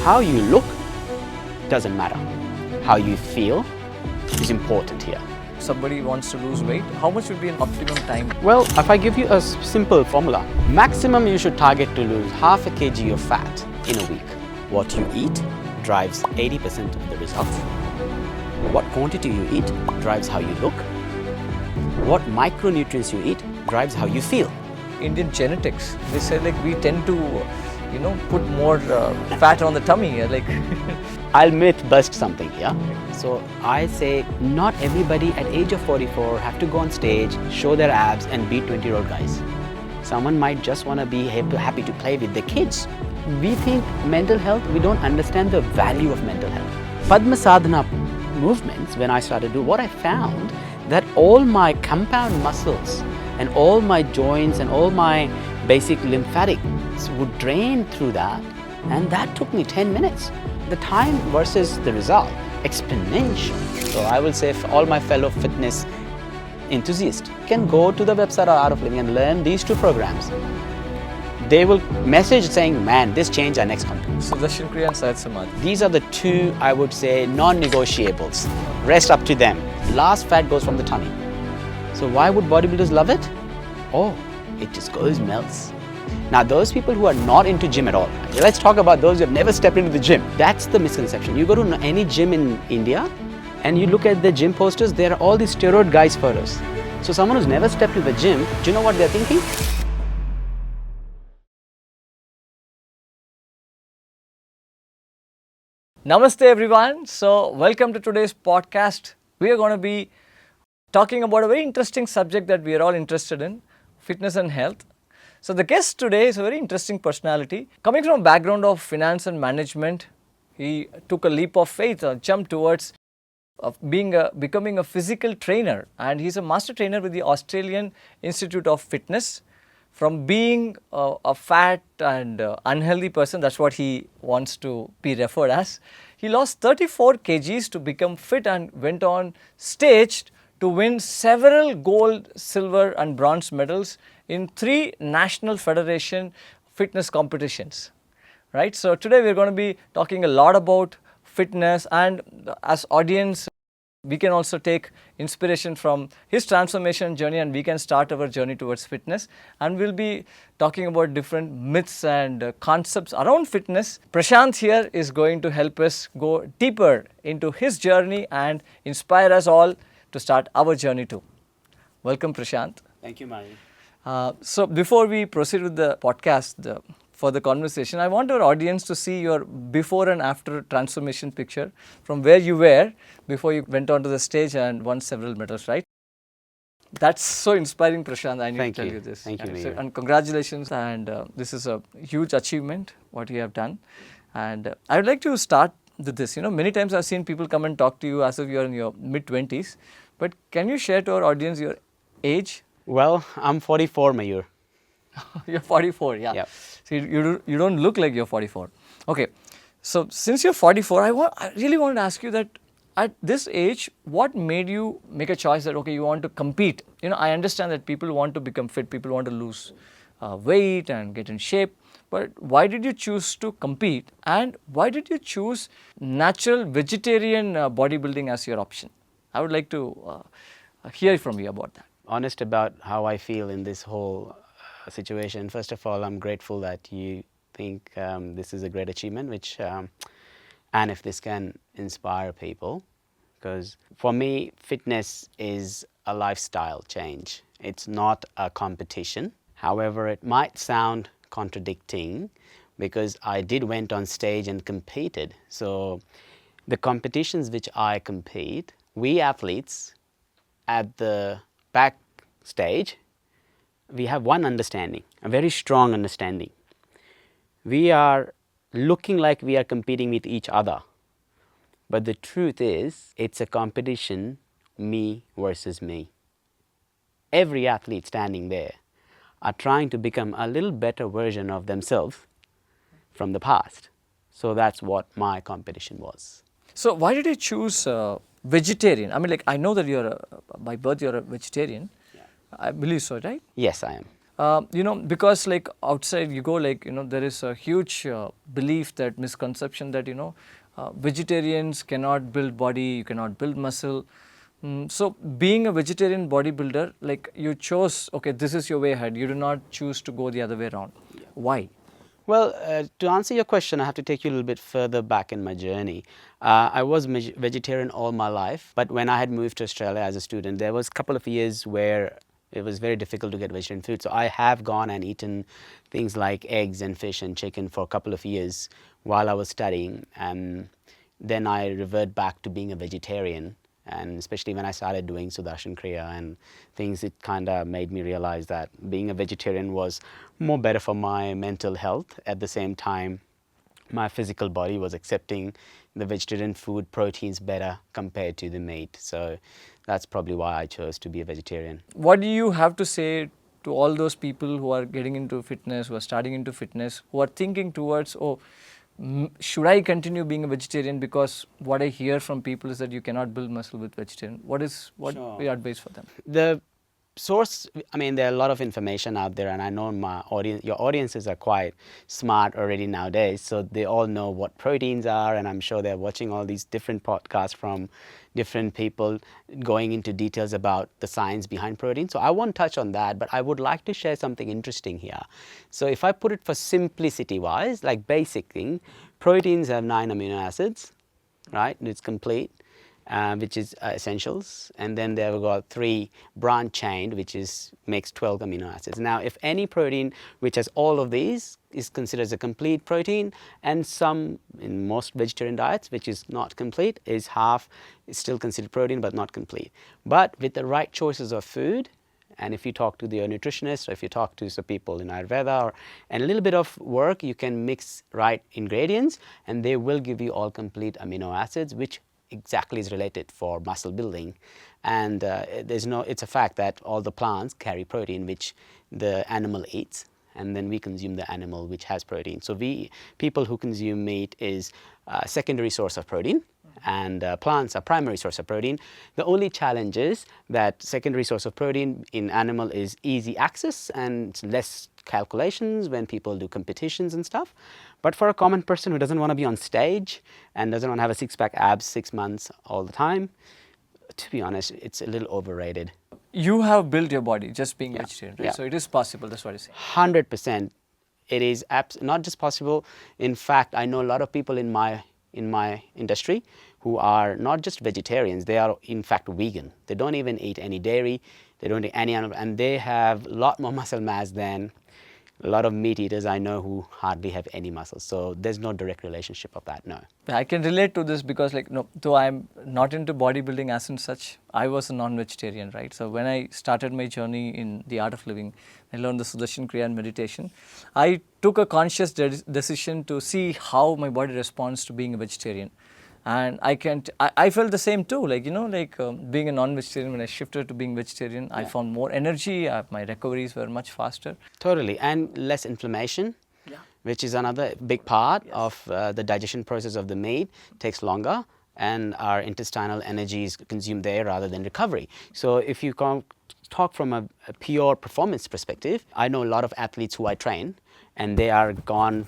how you look doesn't matter. How you feel is important here. Somebody wants to lose weight, how much would be an optimum time? Well, if I give you a simple formula, maximum you should target to lose half a kg of fat in a week. What you eat drives 80% of the results. What quantity you eat drives how you look. What micronutrients you eat drives how you feel. Indian genetics, they say like we tend to, put more fat on the tummy. I'll myth bust something here. So I say not everybody at age of 44 have to go on stage, show their abs and beat 20-year-old guys. Someone might just want to be happy to play with their kids. We think mental health, we don't understand the value of mental health. Padma Sadhana movements, when I started to do, what I found that all my compound muscles and all my joints and all my basic lymphatics would drain through that, and that took me 10 minutes. The time versus the result, exponential. So I will say for all my fellow fitness enthusiasts can go to the website of Art of Living and learn these two programs. They will message saying, man, this changed our next company. So Darshan Kriya and Syed Samadhi. These are the two, I would say, non-negotiables. Rest up to them. Last fat goes from the tummy. So why would bodybuilders love it? Oh, it just goes, melts. Now those people who are not into gym at all, let's talk about those who have never stepped into the gym. That's the misconception. You go to any gym in India and you look at the gym posters, there are all these steroid guys photos. So someone who's never stepped into the gym, do you know what they're thinking? Namaste everyone. So welcome to today's podcast. We are going to be talking about a very interesting subject that we are all interested in, fitness and health. So the guest today is a very interesting personality. Coming from a background of finance and management, he took a leap of faith, a jump towards becoming a physical trainer, and he's a master trainer with the Australian Institute of Fitness. From being a fat and unhealthy person, that's what he wants to be referred as, he lost 34 kgs to become fit and went on stage to win several gold, silver and bronze medals in 3 National Federation fitness competitions. Right? So today we're going to be talking a lot about fitness, and as audience, we can also take inspiration from his transformation journey and we can start our journey towards fitness. And we'll be talking about different myths and concepts around fitness. Prashant here is going to help us go deeper into his journey and inspire us all to start our journey too. Welcome, Prashant. Thank you, Mari. So before we proceed with the podcast, for the conversation, I want our audience to see your before and after transformation picture from where you were before you went onto the stage and won several medals, right? That's so inspiring, Prashant. I need to tell you this. Thank you. So, and congratulations. And this is a huge achievement, what you have done. And I would like to start with this. Many times I've seen people come and talk to you as if you're in your mid-20s. But can you share to our audience your age? Well, I'm 44, Mayur. You're 44, yeah. Yep. So you don't look like you're 44. Okay. So since you're 44, I really want to ask you that at this age, what made you make a choice that, okay, you want to compete? I understand that people want to become fit, people want to lose weight and get in shape. But why did you choose to compete? And why did you choose natural vegetarian bodybuilding as your option? I would like to hear from you about that. Honest about how I feel in this whole situation. First of all, I'm grateful that you think this is a great achievement, and if this can inspire people, because for me, fitness is a lifestyle change. It's not a competition. However, it might sound contradicting because I did went on stage and competed. So the competitions which I compete, we athletes at the backstage, we have one understanding, a very strong understanding. We are looking like we are competing with each other. But the truth is, it's a competition, me versus me. Every athlete standing there are trying to become a little better version of themselves from the past. So that's what my competition was. So why did you choose vegetarian? I mean, I know that by birth you're a vegetarian. I believe so, right? Yes, I am. Because like outside you go, like, there is a huge belief, that misconception that, vegetarians cannot build body, you cannot build muscle. So being a vegetarian bodybuilder, like you chose, okay, this is your way ahead. You do not choose to go the other way around. Why? Well, to answer your question, I have to take you a little bit further back in my journey. I was vegetarian all my life, but when I had moved to Australia as a student, there was a couple of years where it was very difficult to get vegetarian food. So I have gone and eaten things like eggs and fish and chicken for a couple of years while I was studying. And then I revert back to being a vegetarian. And especially when I started doing Sudarshan Kriya and things, it kind of made me realize that being a vegetarian was more better for my mental health. At the same time, my physical body was accepting the vegetarian food proteins better compared to the meat. So that's probably why I chose to be a vegetarian. What do you have to say to all those people who are getting into fitness, who are starting into fitness, who are thinking towards, oh, should I continue being a vegetarian? Because what I hear from people is that you cannot build muscle with vegetarian. What Sure. your advice for them? The source, I mean, there are a lot of information out there, and I know your audiences are quite smart already nowadays, so they all know what proteins are, and I'm sure they're watching all these different podcasts from different people going into details about the science behind protein. So I won't touch on that, but I would like to share something interesting here. So if I put it for simplicity wise, like basic thing, proteins have 9 amino acids, right? It's complete. Which is essentials, and then they've got 3 branch chained, which makes 12 amino acids. Now, if any protein which has all of these is considered as a complete protein, and some in most vegetarian diets, which is not complete, is still considered protein but not complete. But with the right choices of food, and if you talk to the nutritionist, or if you talk to some people in Ayurveda, and a little bit of work, you can mix right ingredients, and they will give you all complete amino acids, which exactly is related for muscle building. And it's a fact that all the plants carry protein which the animal eats, and then we consume the animal which has protein. So people who consume meat is a secondary source of protein, and plants are primary source of protein. The only challenge is that secondary source of protein in animal is easy access and less calculations when people do competitions and stuff. But for a common person who doesn't want to be on stage and doesn't want to have a six-pack abs 6 months all the time, to be honest, it's a little overrated. You have built your body just being vegetarian, right? Yeah. So it is possible, that's what I say. 100%. It is not just possible. In fact, I know a lot of people in my industry who are not just vegetarians, they are in fact vegan. They don't even eat any dairy, they don't eat any animal, and they have a lot more muscle mass than a lot of meat eaters I know who hardly have any muscle. So there's no direct relationship of that, no. I can relate to this because, like, no, though I'm not into bodybuilding as in such, I was a non-vegetarian, right? So when I started my journey in the art of living, I learned the Sudarshan Kriya and meditation. I took a conscious decision to see how my body responds to being a vegetarian. And I felt the same too, like, being a non-vegetarian, when I shifted to being vegetarian, I found more energy, my recoveries were much faster. Totally, and less inflammation, which is another big part of the digestion process of the meat. Takes longer, and our intestinal energy is consumed there rather than recovery. So if you talk from a pure performance perspective, I know a lot of athletes who I train, and they are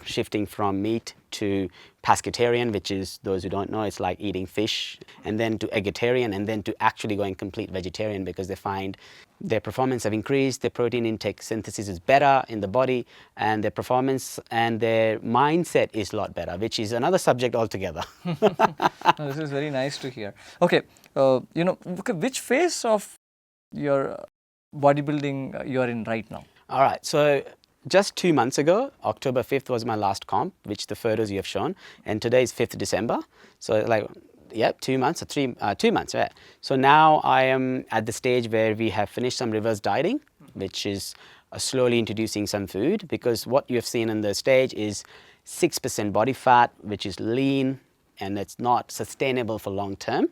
shifting from meat to pescatarian, which is, those who don't know, it's like eating fish, and then to vegetarian, and then to actually going complete vegetarian, because they find their performance have increased, their protein intake synthesis is better in the body, and their performance and their mindset is a lot better, which is another subject altogether. This is very nice to hear. Okay, which phase of your bodybuilding you are in right now? All right, so just 2 months ago, October 5th was my last comp, which the photos you have shown, and today is 5th December. So 2 months, 2 months, right? So now I am at the stage where we have finished some reverse dieting, which is slowly introducing some food, because what you have seen on the stage is 6% body fat, which is lean, and it's not sustainable for long term.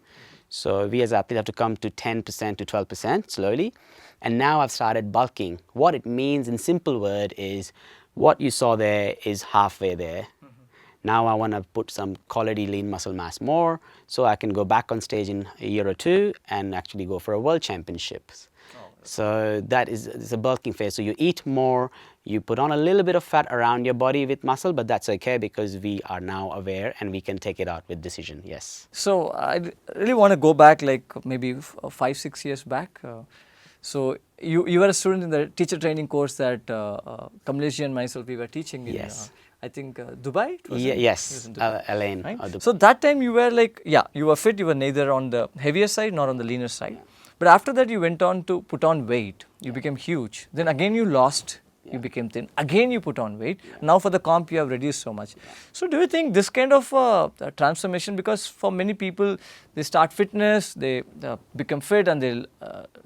So we as athletes have to come to 10% to 12% slowly. And now I've started bulking. What it means in simple word is what you saw there is halfway there. Now I want to put some quality lean muscle mass more, so I can go back on stage in a year or two and actually go for a world championships. So that is it's a bulking phase. So you eat more, you put on a little bit of fat around your body with muscle, but that's okay because we are now aware and we can take it out with decision. Yes. So I really want to go back like maybe 5-6 years back. So you were a student in the teacher training course that Kamlesh and myself we were teaching in Yes. I think Dubai. It was Yes, It was in Dubai, Elaine. right? So that time you were like, yeah, you were fit. You were neither on the heavier side nor on the leaner side. But after that, you went on to put on weight. You became huge. Then again, you lost. You became thin. Again, you put on weight. Now for the comp, you have reduced so much. So do you think this kind of transformation, because for many people, they start fitness, they become fit and they'll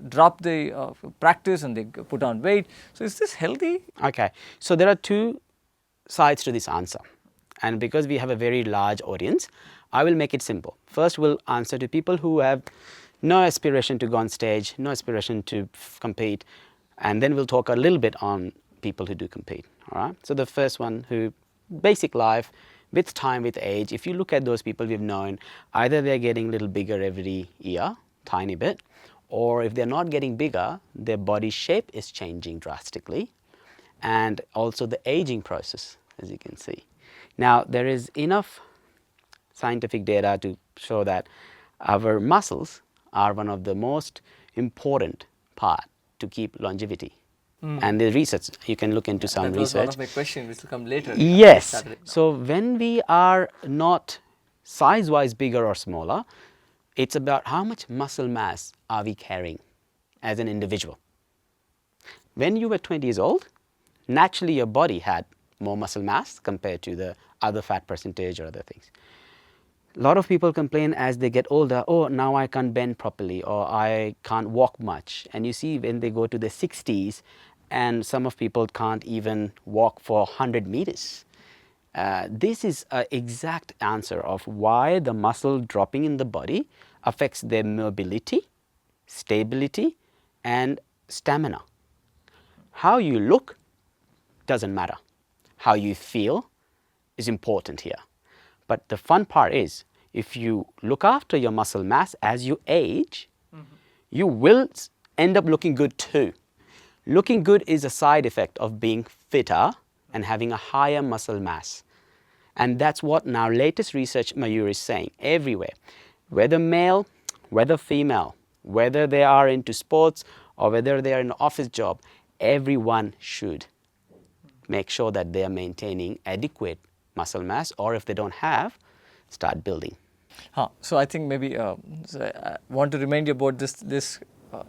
drop the practice and they put on weight. So is this healthy? Okay. So there are two sides to this answer. And because we have a very large audience, I will make it simple. First, we'll answer to people who have no aspiration to go on stage, no aspiration to compete. And then we'll talk a little bit on people who do compete. All right. So the first one, who basic life, with time, with age, if you look at those people we've known, either they're getting a little bigger every year, tiny bit, or if they're not getting bigger, their body shape is changing drastically, and also the aging process, as you can see. Now, there is enough scientific data to show that our muscles are one of the most important part to keep longevity. And the research, you can look into some That was one research. of my questions, which will come later. Yes. So when we are not size-wise bigger or smaller, it's about how much muscle mass are we carrying as an individual. When you were 20 years old, naturally your body had more muscle mass compared to the other fat percentage or other things. A lot of people complain as they get older, oh, now I can't bend properly or I can't walk much. And you see when they go to the 60s, and some of people can't even walk for 100 meters. This is an exact answer of why the muscle dropping in the body affects their mobility, stability, and stamina. How you look doesn't matter. How you feel is important here. But the fun part is, if you look after your muscle mass as you age, you will end up looking good too. Looking good is a side effect of being fitter and having a higher muscle mass. And that's what now latest research, Mayur, is saying everywhere. Whether male, whether female, whether they are into sports or whether they are in an office job, everyone should make sure that they are maintaining adequate muscle mass, or if they don't have, start building. So I think maybe so I want to remind you about this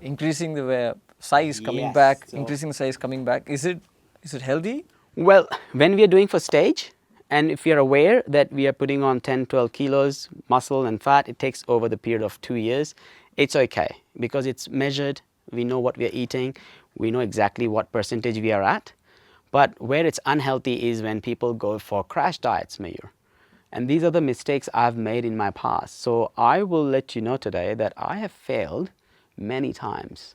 increasing the size coming Yes, back, so increasing the size coming back. Is it healthy? Well, when we are doing for stage, and if we are aware that we are putting on 10, 12 kilos muscle and fat, it takes over the period of 2 years, it's okay because it's measured. We know what we are eating. We know exactly what percentage we are at. But where it's unhealthy is when people go for crash diets, Mayur. And these are the mistakes I've made in my past. So I will let you know today that I have failed many times,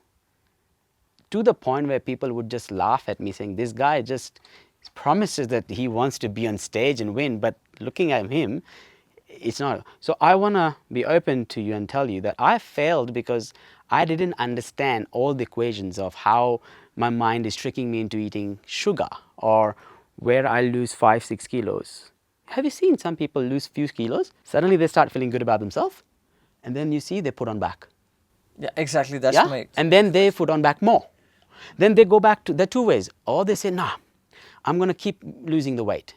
to the point where people would just laugh at me saying, this guy just promises that he wants to be on stage and win, but looking at him, it's not. So I want to be open to you and tell you that I failed because I didn't understand all the equations of how my mind is tricking me into eating sugar, or where I lose 5-6 kilos. Have you seen some people lose few kilos? Suddenly they start feeling good about themselves, and then you see they put on back. Yeah, exactly. That's my. And then they put on back more. Then they go back to the two ways. Or they say, nah, I'm going to keep losing the weight.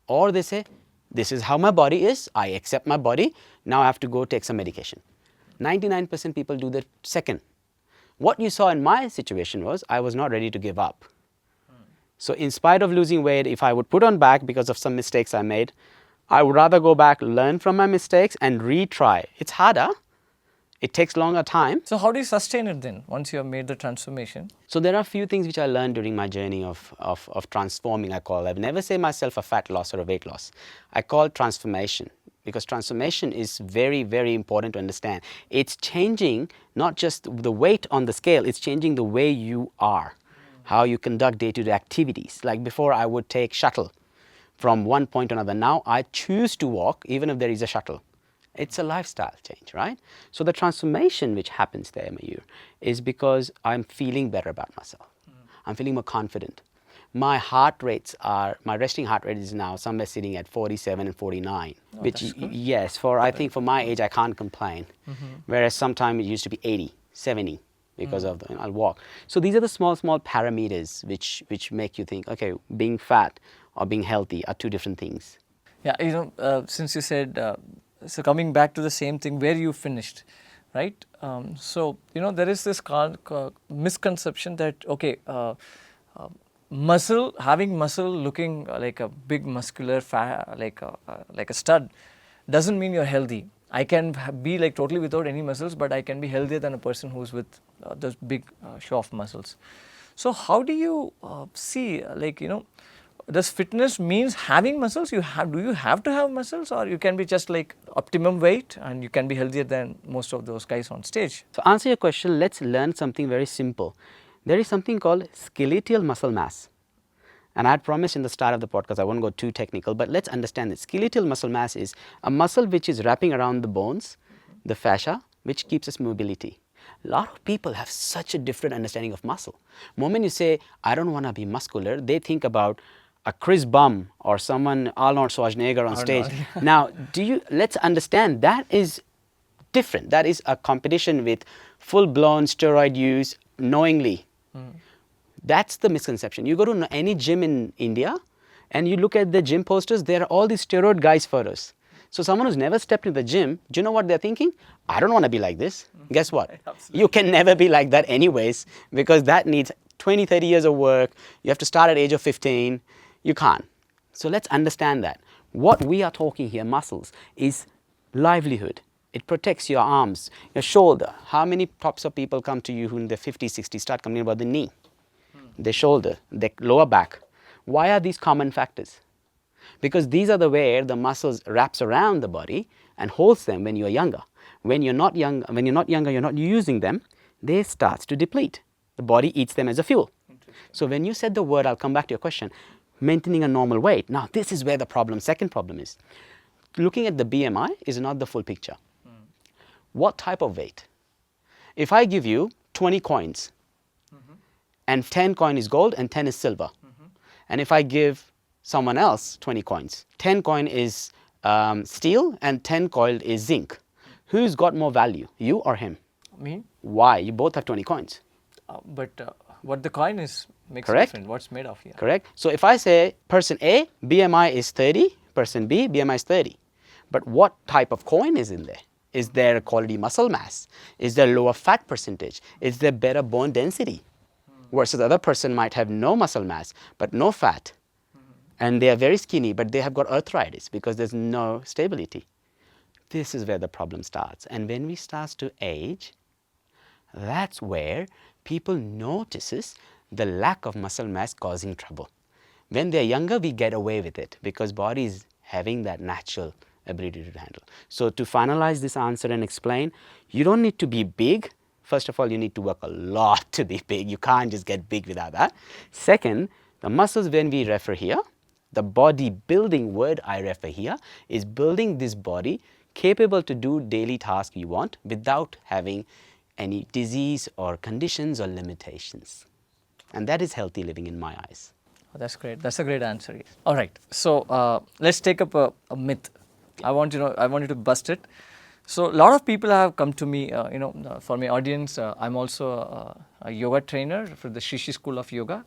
Or they say, this is how my body is. I accept my body. Now I have to go take some medication. 99% people do the second. What you saw in my situation was I was not ready to give up. So in spite of losing weight, if I would put on back because of some mistakes I made, I would rather go back, learn from my mistakes and retry. It's harder. It takes longer time. So how do you sustain it then once you have made the transformation? So there are a few things which I learned during my journey of transforming, I call. I've never say myself a fat loss or a weight loss. I call it transformation, because transformation is very, very important to understand. It's changing not just the weight on the scale, it's changing the way you are, how you conduct day-to-day activities. Like before, I would take shuttle from one point to another. Now I choose to walk even if there is a shuttle. It's a lifestyle change, right? So the transformation which happens there, Mayur, is because I'm feeling better about myself. I'm feeling more confident. My resting heart rate is now somewhere sitting at 47 and 49, which, yes, I think for my age, I can't complain. Whereas sometimes it used to be 80, 70 because of I'll walk. So these are the small parameters which make you think, okay, being fat or being healthy are two different things. Yeah, since you said, so coming back to the same thing where you finished, right? So, there is this misconception that, okay, having muscle looking like a big muscular like a stud doesn't mean you're healthy. I can be like totally without any muscles, but I can be healthier than a person who's with those big show off muscles. So how do you see, does fitness means having muscles? Do you have to have muscles, or you can be just like optimum weight and you can be healthier than most of those guys on stage? So answer your question, let's learn something very simple. There is something called skeletal muscle mass. And I had promised in the start of the podcast, I won't go too technical, but let's understand that skeletal muscle mass is a muscle which is wrapping around the bones, the fascia, which keeps us mobility. A lot of people have such a different understanding of muscle. The moment you say, I don't want to be muscular, they think about a Chris Bum or someone, Arnold Schwarzenegger on stage. Now, let's understand that is different. That is a competition with full-blown steroid use knowingly. That's the misconception. You go to any gym in India and you look at the gym posters, there are all these steroid guys photos. So someone who's never stepped into the gym, do you know what they're thinking? I don't want to be like this. Guess what? You can never be like that anyways, because that needs 20, 30 years of work. You have to start at age of 15. You can't. So let's understand that. What we are talking here, muscles, is livelihood. It protects your arms, your shoulder. How many types of people come to you who in their 50s, 60s start complaining about the knee, their shoulder, their lower back? Why are these common factors? Because these are where the muscles wraps around the body and holds them when you are younger. When you're not younger, you're not using them, they start to deplete. The body eats them as a fuel. So when you said the word, I'll come back to your question, maintaining a normal weight. Now this is where the second problem is. Looking at the BMI is not the full picture. What type of weight? If I give you 20 coins and 10 coin is gold and 10 is silver, and if I give someone else 20 coins, 10 coin is steel and 10 coin is zinc, who's got more value, you or him? Me. Why? You both have 20 coins. But what the coin is makes Correct. different. What's made of here? Correct. So if I say person A, BMI is 30, person B, BMI is 30. But what type of coin is in there? Is there a quality muscle mass? Is there lower fat percentage? Is there better bone density? Versus the other person might have no muscle mass, but no fat. And they are very skinny, but they have got arthritis because there's no stability. This is where the problem starts. And when we start to age, that's where people notices the lack of muscle mass causing trouble. When they're younger, we get away with it because body is having that natural ability to handle. So to finalize this answer and explain, you don't need to be big. First of all, you need to work a lot to be big. You can't just get big without that. Second, the muscles when we refer here, the bodybuilding word I refer here is building this body capable to do daily tasks you want without having any disease or conditions or limitations. And that is healthy living in my eyes. Oh, that's great. That's a great answer. All right. So let's take up a myth. I want you to bust it. So a lot of people have come to me, for my audience, I'm also a yoga trainer for the Shishi School of Yoga.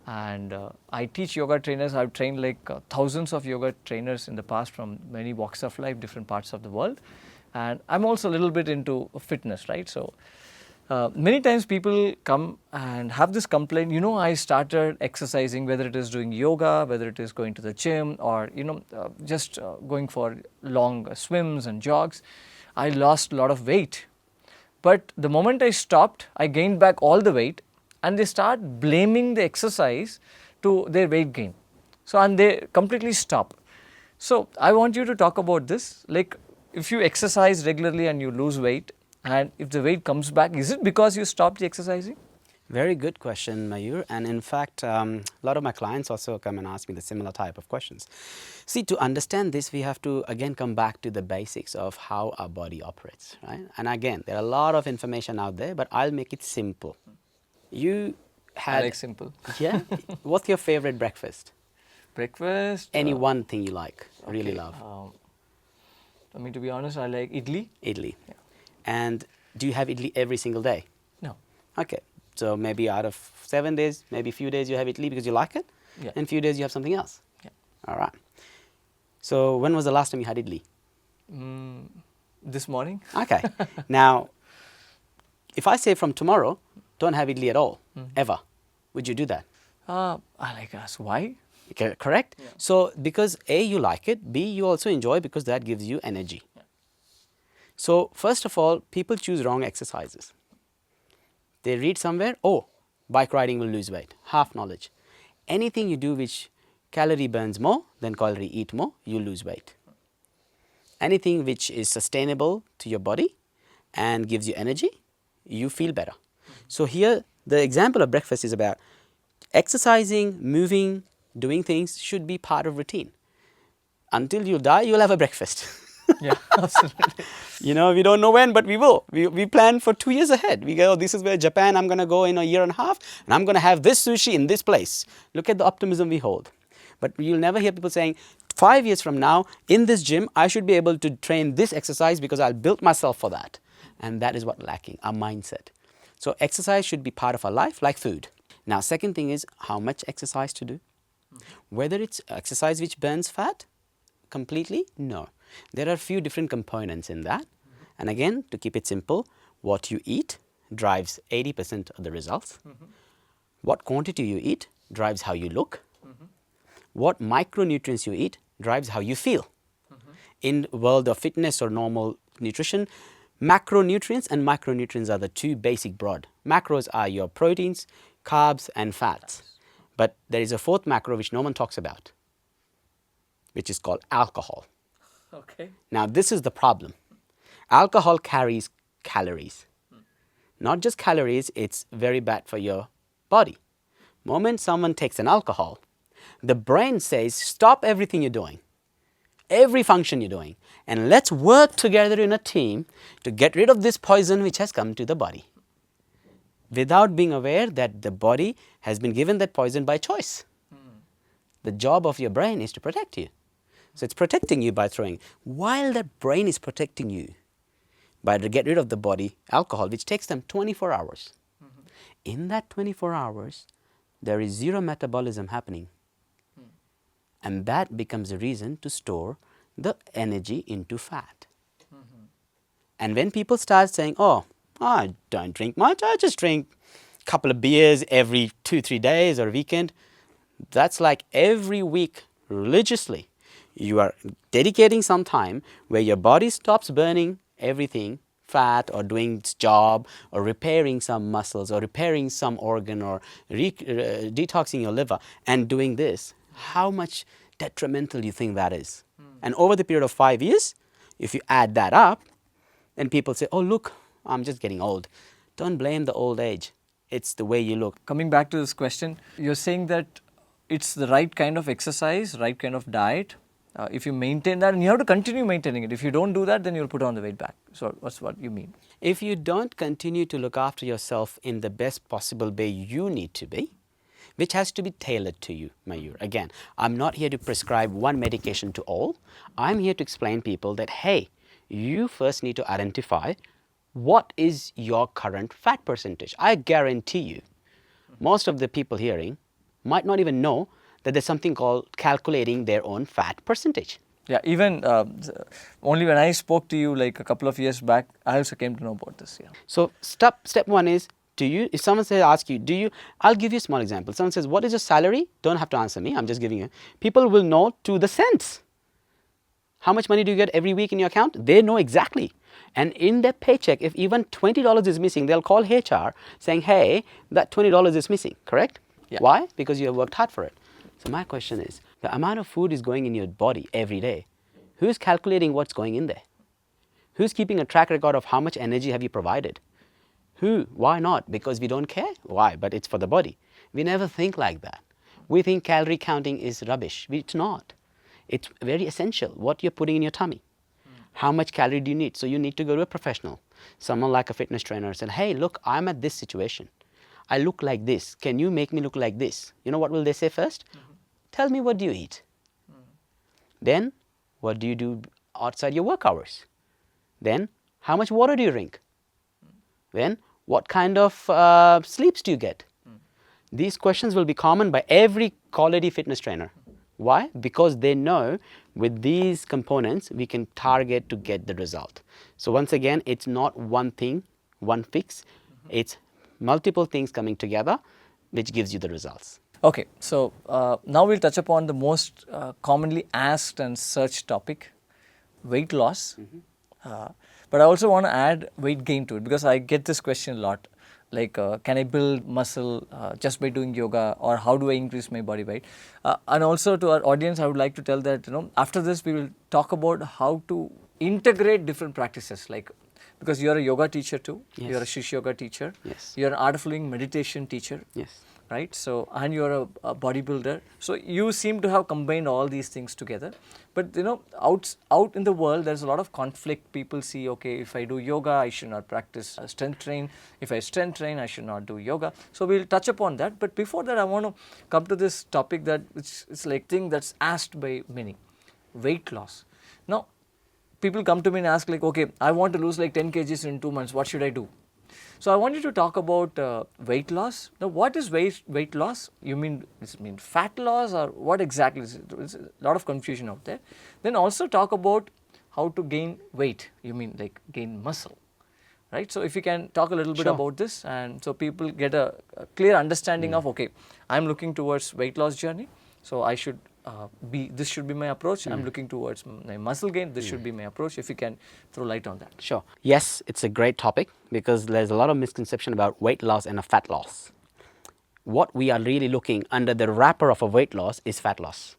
And I teach yoga trainers. I've trained like thousands of yoga trainers in the past from many walks of life, different parts of the world. And I'm also a little bit into fitness, right? So many times people come and have this complaint, I started exercising, whether it is doing yoga, whether it is going to the gym or, just going for long swims and jogs. I lost a lot of weight. But the moment I stopped, I gained back all the weight and they start blaming the exercise to their weight gain. So, and they completely stop. So, I want you to talk about this, like if you exercise regularly and you lose weight, and if the weight comes back, is it because you stopped the exercising? Very good question, Mayur. And in fact, a lot of my clients also come and ask me the similar type of questions. See, to understand this, we have to again come back to the basics of how our body operates, right? And again, there are a lot of information out there, but I'll make it simple. You I had, like simple. yeah? What's your favorite breakfast? Breakfast. Any one thing you like, really okay, love? I mean, to be honest, I like idli. Idli. Yeah. And do you have idli every single day? No. Okay. So maybe out of 7 days, maybe a few days you have idli because you like it, Yeah. and a few days you have something else. Yeah. All right. So when was the last time you had idli? This morning. Okay. Now, if I say from tomorrow, don't have idli at all, ever, would you do that? I like us. Why? Correct? Yeah. So because A, you like it, B, you also enjoy because that gives you energy. Yeah. So first of all, people choose wrong exercises. They read somewhere, oh, bike riding will lose weight. Half knowledge. Anything you do which calorie burns more than calorie eat more, you lose weight. Anything which is sustainable to your body and gives you energy, you feel better. So here, the example of breakfast is about exercising, moving, doing things should be part of routine. Until you die, you'll have a breakfast. Yeah, absolutely. You know, we don't know when, but we will. We plan for 2 years ahead. We go, this is where Japan, I'm going to go in a year and a half, and I'm going to have this sushi in this place. Look at the optimism we hold. But you'll never hear people saying, 5 years from now, in this gym, I should be able to train this exercise because I'll build myself for that. And that is what's lacking, our mindset. So exercise should be part of our life, like food. Now, second thing is how much exercise to do. Whether it's exercise which burns fat completely, no. There are a few different components in that. And again, to keep it simple, what you eat drives 80% of the results. What quantity you eat drives how you look. What micronutrients you eat drives how you feel. In the world of fitness or normal nutrition, macronutrients and micronutrients are the two basic broad. Macros are your proteins, carbs and fats. But there is a fourth macro which no one talks about, which is called alcohol. Okay. Now, this is the problem. Alcohol carries calories. Not just calories, it's very bad for your body. Moment someone takes an alcohol, the brain says, stop everything you're doing, every function you're doing, and let's work together in a team to get rid of this poison which has come to the body. Without being aware that the body has been given that poison by choice. The job of your brain is to protect you. So it's protecting you by throwing. While that brain is protecting you by to get rid of the body alcohol, which takes them 24 hours. In that 24 hours, there is zero metabolism happening. And that becomes a reason to store the energy into fat. And when people start saying, oh, I don't drink much, I just drink a couple of beers every 2-3 days or a weekend, that's like every week religiously. You are dedicating some time where your body stops burning everything, fat or doing its job or repairing some muscles or repairing some organ or detoxing your liver and doing this. How much detrimental you think that is? And over the period of 5 years, if you add that up, then people say, oh, look, I'm just getting old. Don't blame the old age. It's the way you look. Coming back to this question, you're saying that it's the right kind of exercise, right kind of diet. If you maintain that, and you have to continue maintaining it. If you don't do that, then you'll put on the weight back. So what's what you mean? If you don't continue to look after yourself in the best possible way you need to be, which has to be tailored to you, Mayur. Again, I'm not here to prescribe one medication to all. I'm here to explain people that, hey, you first need to identify what is your current fat percentage. I guarantee you, most of the people hearing might not even know that there's something called calculating their own fat percentage. Yeah, even only when I spoke to you like a couple of years back, I also came to know about this. Yeah. So step one is, if someone says, ask you, I'll give you a small example. Someone says, what is your salary? Don't have to answer me, I'm just giving you. People will know to the cents. How much money do you get every week in your account? They know exactly. And in their paycheck, if even $20 is missing, they'll call HR saying, hey, that $20 is missing, correct? Yeah. Why? Because you have worked hard for it. So my question is, the amount of food is going in your body every day. Who's calculating what's going in there? Who's keeping a track record of how much energy have you provided? Who? Why not? Because we don't care? Why? But it's for the body. We never think like that. We think calorie counting is rubbish. It's not. It's very essential. What you're putting in your tummy. How much calorie do you need? So you need to go to a professional. Someone like a fitness trainer said, hey, look, I'm at this situation. I look like this. Can you make me look like this? You know what will they say first? Tell me, what do you eat? Then, what do you do outside your work hours? Then, how much water do you drink? Then, what kind of sleeps do you get? These questions will be common by every quality fitness trainer. Why? Because they know with these components we can target to get the result. So once again, it's not one thing, one fix. It's multiple things coming together which gives you the results. Okay, so now we'll touch upon the most commonly asked and searched topic, weight loss. But I also want to add weight gain to it, because I get this question a lot. Like, can I build muscle just by doing yoga, or how do I increase my body weight? And also to our audience, I would like to tell that, after this we will talk about how to integrate different practices, like, because you are a yoga teacher too, Yes. you are a Shish Yoga teacher, Yes. you are an art of living meditation teacher. Yes. Right? So, and you are a bodybuilder. So, you seem to have combined all these things together. But out in the world, there's a lot of conflict. People see, okay, if I do yoga, I should not practice strength train. If I strength train, I should not do yoga. So, we'll touch upon that. But before that, I want to come to this topic that it's like thing that's asked by many, weight loss. Now, people come to me and ask like, okay, I want to lose like 10 kgs in 2 months. What should I do? So I want you to talk about weight loss. Now, what is weight loss? You mean fat loss, or what exactly is it? There's a lot of confusion out there. Then also talk about how to gain weight. You mean like gain muscle, right? So if you can talk a little bit Sure. about this, and so people get a clear understanding of, okay, I'm looking towards weight loss journey, so I should this should be my approach. I'm looking towards my muscle gain. This should be my approach. If you can throw light on that. Sure. Yes, it's a great topic because there's a lot of misconception about weight loss and a fat loss. What we are really looking under the wrapper of a weight loss is fat loss.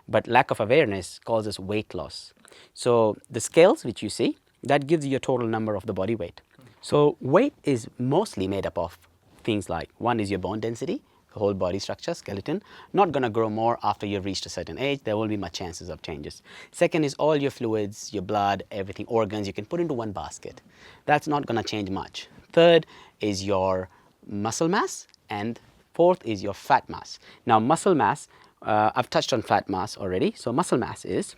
But lack of awareness causes weight loss. So the scales which you see, that gives you a total number of the body weight. So weight is mostly made up of things like, one is your bone density, the whole body structure, skeleton, not going to grow more after you've reached a certain age. There will be much chances of changes. Second is all your fluids, your blood, everything, organs, you can put into one basket. That's not going to change much. Third is your muscle mass, and fourth is your fat mass. Now muscle mass, I've touched on fat mass already. So muscle mass is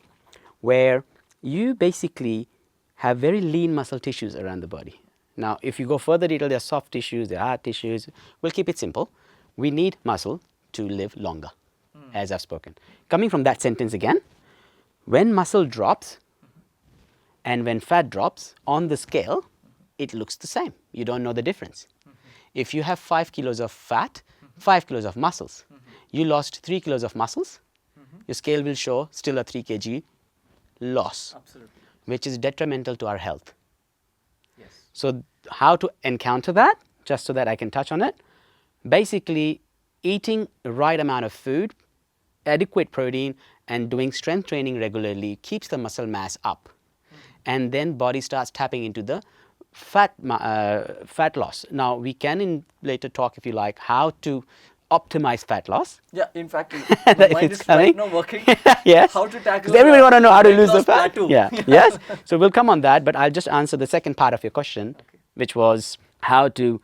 where you basically have very lean muscle tissues around the body. Now if you go further detail, there are soft tissues, there are hard tissues. We'll keep it simple. We need muscle to live longer, as I've spoken. Coming from that sentence again, when muscle drops and when fat drops on the scale, it looks the same. You don't know the difference. If you have 5 kilos of fat, 5 kilos of muscles, you lost 3 kilos of muscles, your scale will show still a 3 kg loss, Absolutely. which is detrimental to our health. Yes. So how to encounter that, just so that I can touch on it? Basically, eating the right amount of food, adequate protein, and doing strength training regularly keeps the muscle mass up. And then body starts tapping into the fat loss. Now, we can later talk, if you like, how to optimize fat loss. Yeah, in fact, my mind is right now working. Yes. How to tackle. Because everybody want to know how to weight lose the loss fat. plateau. Yeah. Yes. So we'll come on that, but I'll just answer the second part of your question, which was how to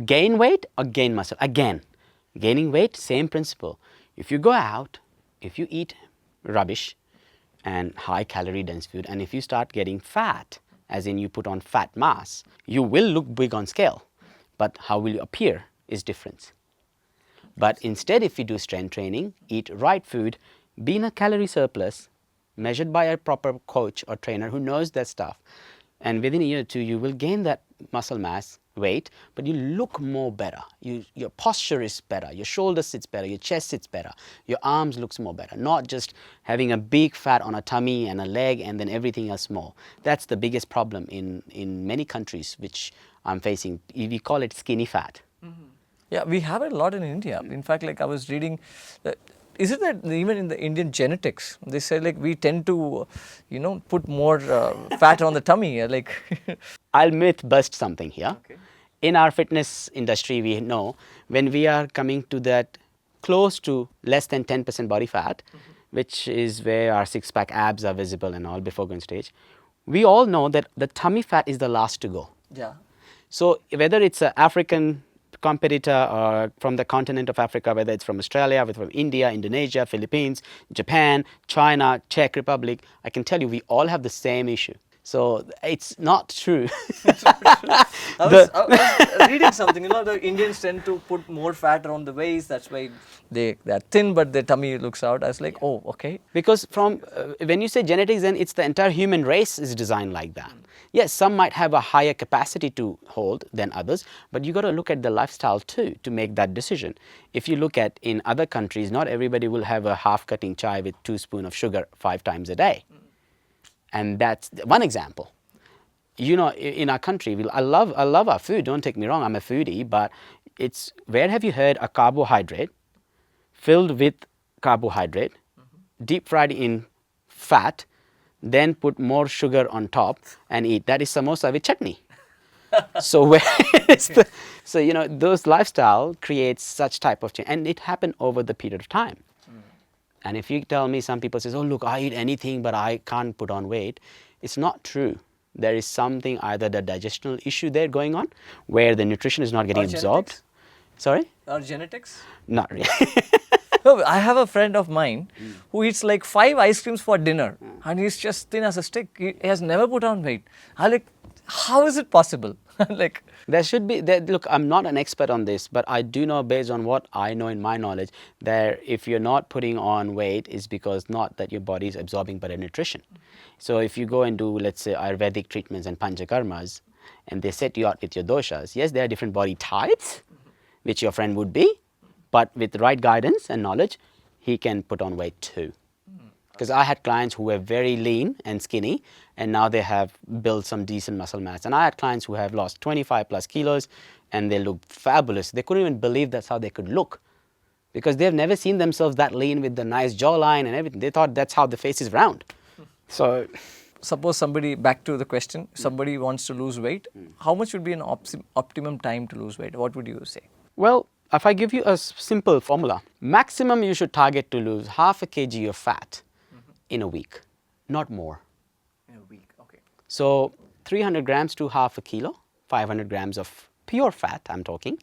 gain weight or gain muscle. Again, gaining weight, same principle. If you go out, if you eat rubbish and high calorie dense food, and if you start getting fat, as in you put on fat mass, you will look big on scale, but how will you appear is different. But instead, if you do strength training, eat right food, be in a calorie surplus, measured by a proper coach or trainer who knows their stuff, and within a year or two, you will gain that muscle mass, weight, but you look more better. Your posture is better, your shoulder sits better, your chest sits better, your arms looks more better, not just having a big fat on a tummy and a leg and then everything else small. That's the biggest problem in many countries which I'm facing. We call it skinny fat. Yeah, we have it a lot in India. In fact, like I was reading, is it that even in the Indian genetics, they say like we tend to, put more fat on the tummy, like. I'll myth bust something here. Okay. in our fitness industry, we know when we are coming to that close to less than 10% body fat, which is where our six-pack abs are visible and all before going stage, we all know that the tummy fat is the last to go. Yeah. So whether it's an African competitor or from the continent of Africa, whether it's from Australia, whether from India, Indonesia, Philippines, Japan, China, Czech Republic, I can tell you we all have the same issue. So it's not true. I was reading something, the Indians tend to put more fat around the waist, that's why they're thin but their tummy looks out. I was like, oh, okay. Because from when you say genetics, then it's the entire human race is designed like that. Yes, some might have a higher capacity to hold than others, but you got to look at the lifestyle too to make that decision. If you look at in other countries, not everybody will have a half cutting chai with 2 spoons of sugar 5 times a day. And that's one example. In our country, I love our food, don't take me wrong, I'm a foodie, but it's, where have you heard a carbohydrate filled with carbohydrate, deep fried in fat, then put more sugar on top and eat? That is samosa with chutney. So where is those lifestyle creates such type of change, and it happened over the period of time. And if you tell me, some people says, oh look, I eat anything but I can't put on weight, it's not true. There is something, either the digestional issue there going on, where the nutrition is not getting absorbed. Genetics? Sorry? Or genetics? Not really. No, I have a friend of mine who eats like 5 ice creams for dinner and he's just thin as a stick. He has never put on weight. I'm like, how is it possible? Like, There should be, look, I'm not an expert on this, but I do know, based on what I know in my knowledge, that if you're not putting on weight, it's because not that your body is absorbing better nutrition. So if you go and do, let's say, Ayurvedic treatments and panchakarmas, and they set you out with your doshas, yes, there are different body types, which your friend would be, but with the right guidance and knowledge, he can put on weight too. Because I had clients who were very lean and skinny, and now they have built some decent muscle mass. And I had clients who have lost 25 plus kilos, and they look fabulous. They couldn't even believe that's how they could look, because they've never seen themselves that lean with the nice jawline and everything. They thought that's how the face is round. So, suppose somebody, back to the question, somebody wants to lose weight, how much would be an optimum time to lose weight? What would you say? well, if I give you a simple formula, maximum you should target to lose half a kg of fat in a week, not more. In a week, okay. So 300 grams to half a kilo, 500 grams of pure fat, I'm talking.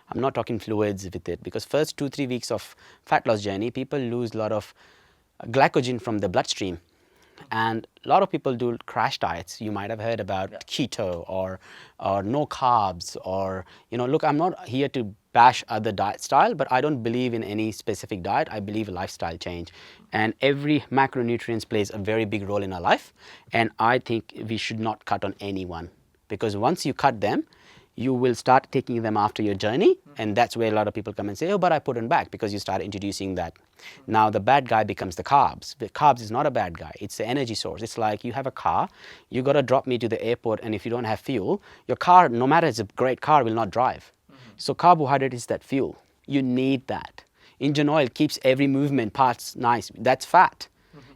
I'm not talking fluids with it, because first 2-3 weeks of fat loss journey, people lose a lot of glycogen from the bloodstream. And a lot of people do crash diets. You might have heard about keto or no carbs, or, look, I'm not here to bash other diet style, but I don't believe in any specific diet. I believe a lifestyle change. And every macronutrients plays a very big role in our life. And I think we should not cut on anyone, because once you cut them, you will start taking them after your journey, and that's where a lot of people come and say, oh, but I put on back, because you start introducing that. Now the bad guy becomes the carbs. The carbs is not a bad guy, it's the energy source. It's like you have a car, you got to drop me to the airport, and if you don't have fuel, your car, no matter it's a great car, will not drive. So carbohydrate is that fuel. You need that. Engine oil keeps every movement parts nice. That's fat.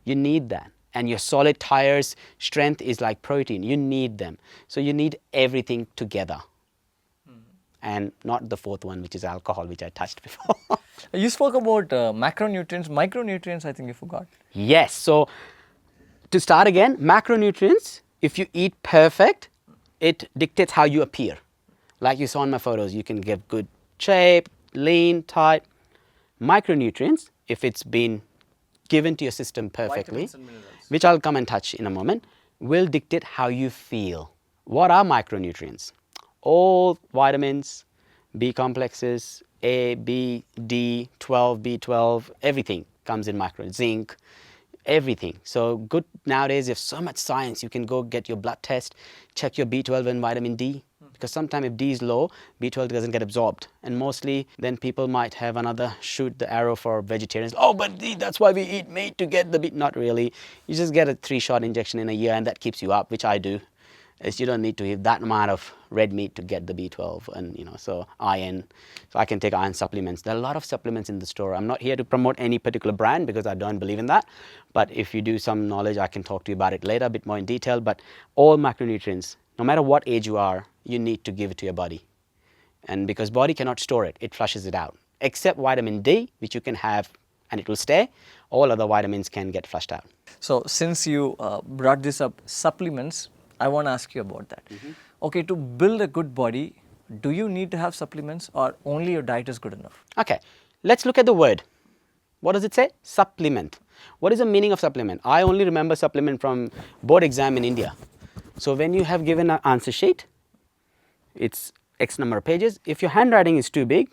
You need that. And your solid tires strength is like protein. You need them. So you need everything together. And not the fourth one, which is alcohol, which I touched before. You spoke about macronutrients, micronutrients, I think you forgot. Yes. So to start again, macronutrients, if you eat perfect, it dictates how you appear. Like you saw in my photos, you can get good shape, lean, tight. Micronutrients, if it's been given to your system perfectly, Vitamins and minerals. which I'll come and touch in a moment, will dictate how you feel. What are micronutrients? All vitamins, B complexes, A, B, D, 12, B12, everything comes in micro, zinc, everything. So good, nowadays you have so much science, you can go get your blood test, check your B12 and vitamin D, because sometimes if D is low, B12 doesn't get absorbed. And mostly then people might have another shoot the arrow for vegetarians. Oh, but that's why we eat meat, to get the B. Not really. You just get a 3-shot injection in a year, and that keeps you up, which I do. You don't need to eat that amount of red meat to get the B12 and, so iron. So I can take iron supplements. There are a lot of supplements in the store. I'm not here to promote any particular brand, because I don't believe in that. But if you do some knowledge, I can talk to you about it later, a bit more in detail. But all macronutrients, no matter what age you are, you need to give it to your body. And because body cannot store it, it flushes it out. Except vitamin D, which you can have and it will stay. All other vitamins can get flushed out. So since you brought this up, supplements, I want to ask you about that. Okay, to build a good body, do you need to have supplements or only your diet is good enough? Okay, let's look at the word. What does it say? Supplement. What is the meaning of supplement? I only remember supplement from board exam in India. So when you have given an answer sheet, it's X number of pages. If your handwriting is too big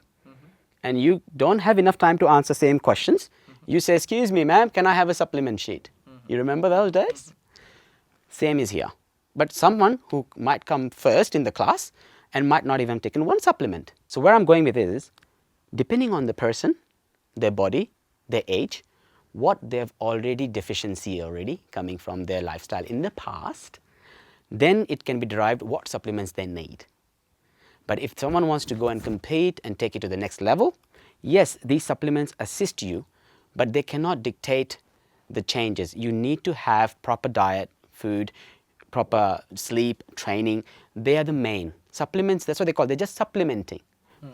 and you don't have enough time to answer same questions, you say, excuse me, ma'am, can I have a supplement sheet? You remember those days? Same is here. But someone who might come first in the class and might not even taken one supplement. So where I'm going with is, depending on the person, their body, their age, what they've already deficiency already coming from their lifestyle in the past, then it can be derived what supplements they need. But if someone wants to go and compete and take it to the next level, yes, these supplements assist you, but they cannot dictate the changes. You need to have proper diet, food, proper sleep, training. They are the main. Supplements, that's what they call, they're just supplementing.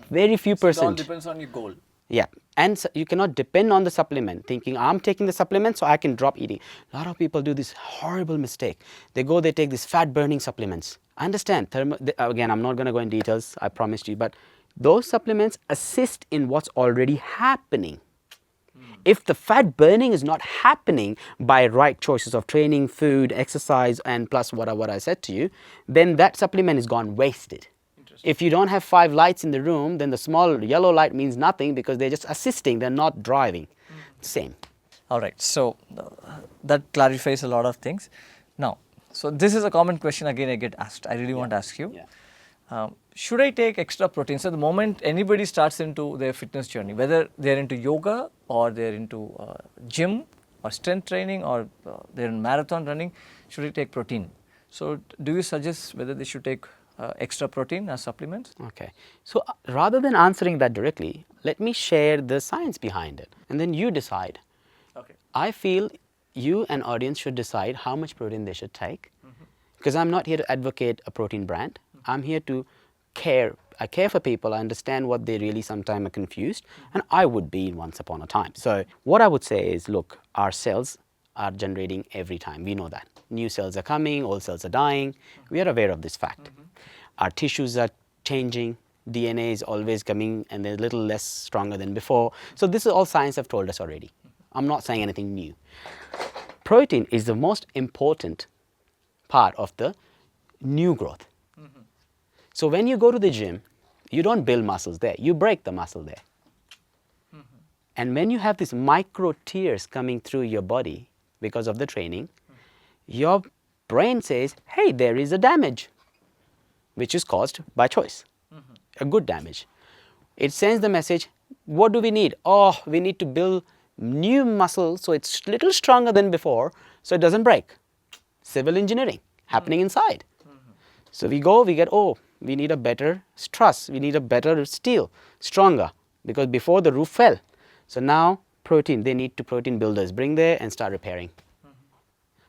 Very few percent. It all depends on your goal. Yeah, and so you cannot depend on the supplement thinking I'm taking the supplement so I can drop eating. A lot of people do this horrible mistake. They take these fat burning supplements. I understand, again, I'm not going to go in details, I promised you, but those supplements assist in what's already happening. If the fat burning is not happening by right choices of training, food, exercise, and plus what I said to you, then that supplement is gone wasted. If you don't have 5 lights in the room, then the small yellow light means nothing because they're just assisting, they're not driving. Same. All right, so that clarifies a lot of things. Now, so this is a common question again I get asked. I really want to ask you. Should I take extra protein? So the moment anybody starts into their fitness journey, whether they're into yoga or they're into gym or strength training or they're in marathon running, should I take protein? So do you suggest whether they should take extra protein as supplements? Okay. So rather than answering that directly, let me share the science behind it and then you decide. Okay. I feel you and audience should decide how much protein they should take because I'm not here to advocate a protein brand. I'm here to care. I care for people. I understand what they really sometimes are confused and I would be once upon a time. So what I would say is, look, our cells are generating every time. We know that. New cells are coming, old cells are dying. We are aware of this fact. Our tissues are changing. DNA is always coming and they're a little less stronger than before. So this is all science have told us already. I'm not saying anything new. Protein is the most important part of the new growth. So when you go to the gym, you don't build muscles there, you break the muscle there. And when you have these micro tears coming through your body because of the training, your brain says, hey, there is a damage, which is caused by choice, a good damage. It sends the message, what do we need? Oh, we need to build new muscle so it's a little stronger than before so it doesn't break. Civil engineering happening inside. So we get, oh, we need a better truss, we need a better steel, stronger, because before the roof fell. So now protein, they need to protein builders, bring there and start repairing.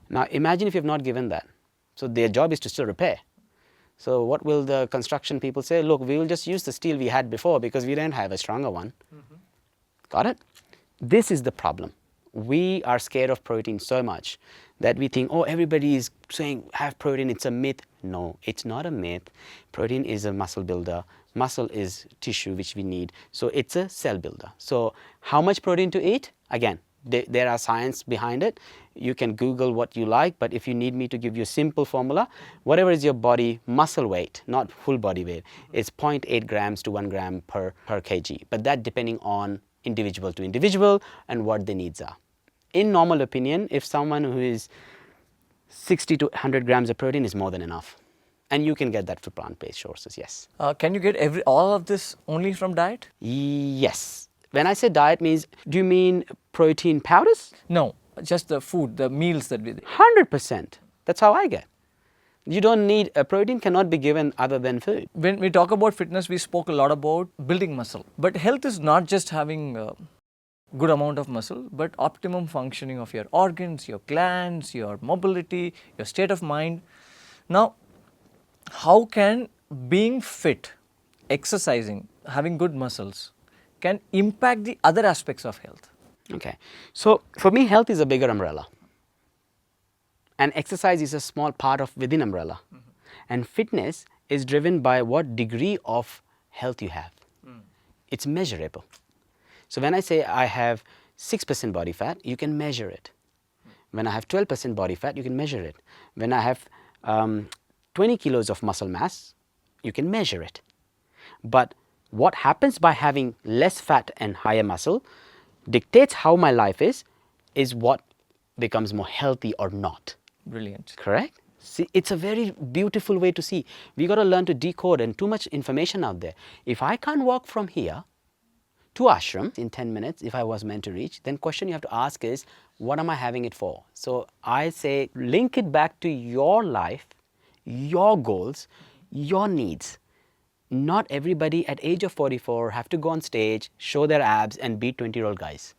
Now imagine if you have not given that. So their job is to still repair. So what will the construction people say? Look, we will just use the steel we had before because we didn't have a stronger one. Got it? This is the problem. We are scared of protein so much that we think, oh, everybody is saying have protein, it's a myth. No, it's not a myth. Protein is a muscle builder. Muscle is tissue which we need. So it's a cell builder. So how much protein to eat? Again, there are science behind it. You can Google what you like, but if you need me to give you a simple formula, whatever is your body muscle weight, not full body weight, it's 0.8 grams to 1 gram per kg. But that depending on individual to individual and what their needs are. In normal opinion, if someone who is 60 to 100 grams of protein is more than enough. And you can get that from plant-based sources, yes. Can you get all of this only from diet? Yes. When I say diet means, do you mean protein powders? No, just the food, the meals that we... 100%. That's how I get. You don't need, a protein cannot be given other than food. When we talk about fitness, we spoke a lot about building muscle. But health is not just having a good amount of muscle, but optimum functioning of your organs, your glands, your mobility, your state of mind. Now, how can being fit exercising, having good muscles, can impact the other aspects of health? Okay. So for me, health is a bigger umbrella. And exercise is a small part of within umbrella. And fitness is driven by what degree of health you have. It's measurable. So when I say I have 6% body fat, you can measure it. When I have 12% body fat, you can measure it. When I have 20 kilos of muscle mass, you can measure it. But what happens by having less fat and higher muscle dictates how my life is what becomes more healthy or not. Brilliant. Correct? See, it's a very beautiful way to see. We got to learn to decode, and too much information out there. If I can't walk from here to ashram in 10 minutes, if I was meant to reach, then question you have to ask is, what am I having it for? So I say, link it back to your life, your goals, your needs. Not everybody at age of 44 have to go on stage, show their abs and beat 20-year-old guys.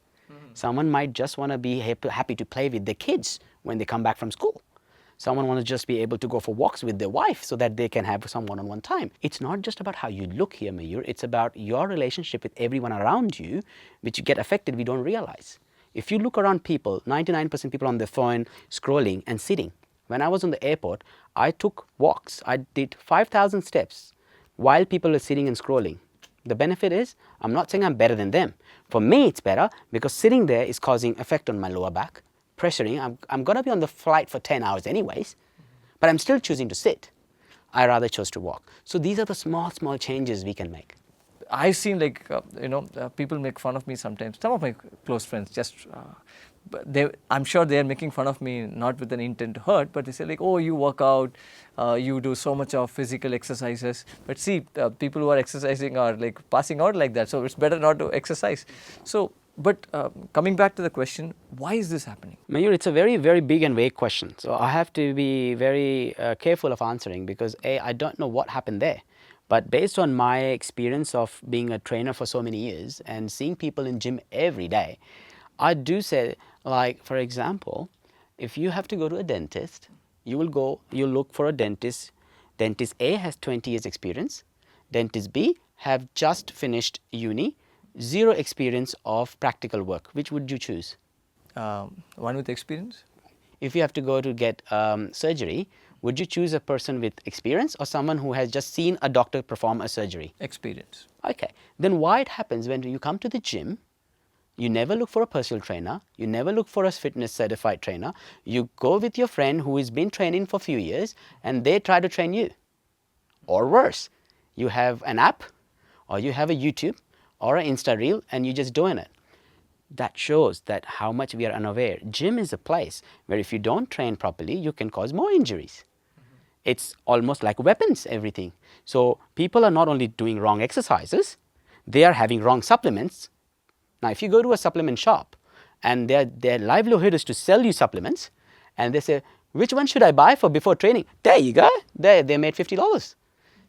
Someone might just want to be happy to play with their kids when they come back from school. Someone wants to just be able to go for walks with their wife so that they can have some one-on-one time. It's not just about how you look here, Mayur. It's about your relationship with everyone around you, which you get affected, we don't realize. If you look around people, 99% people on their phone scrolling and sitting. When I was on the airport, I took walks. I did 5,000 steps while people are sitting and scrolling. The benefit is, I'm not saying I'm better than them. For me, it's better because sitting there is causing effect on my lower back, pressuring. I'm going to be on the flight for 10 hours anyways, but I'm still choosing to sit. I rather chose to walk. So these are the small changes we can make. I've seen people make fun of me sometimes. Some of my close friends I'm sure they are making fun of me not with an intent to hurt, but they say like, oh, you work out, you do so much of physical exercises. But see, people who are exercising are like passing out like that. So it's better not to exercise. So, but coming back to the question, why is this happening? Mayur, it's a very, very big and vague question. So I have to be very careful of answering because I don't know what happened there. But based on my experience of being a trainer for so many years and seeing people in gym every day, I do say, like, for example, if you have to go to a dentist, you look for a dentist. Dentist A has 20 years experience. Dentist B have just finished uni, 0 experience of practical work. Which would you choose? One with experience. If you have to go to get surgery, would you choose a person with experience or someone who has just seen a doctor perform a surgery? Experience. Okay. Then why it happens when you come to the gym, you never look for a personal trainer, you never look for a fitness certified trainer, you go with your friend who has been training for a few years and they try to train you. Or worse, you have an app or you have a YouTube or an Insta reel and you're just doing it. That shows that how much we are unaware. Gym is a place where if you don't train properly, you can cause more injuries. It's almost like weapons, everything. So people are not only doing wrong exercises, they are having wrong supplements. Now, if you go to a supplement shop and their livelihood is to sell you supplements and they say, which one should I buy for before training? There you go. They made $50.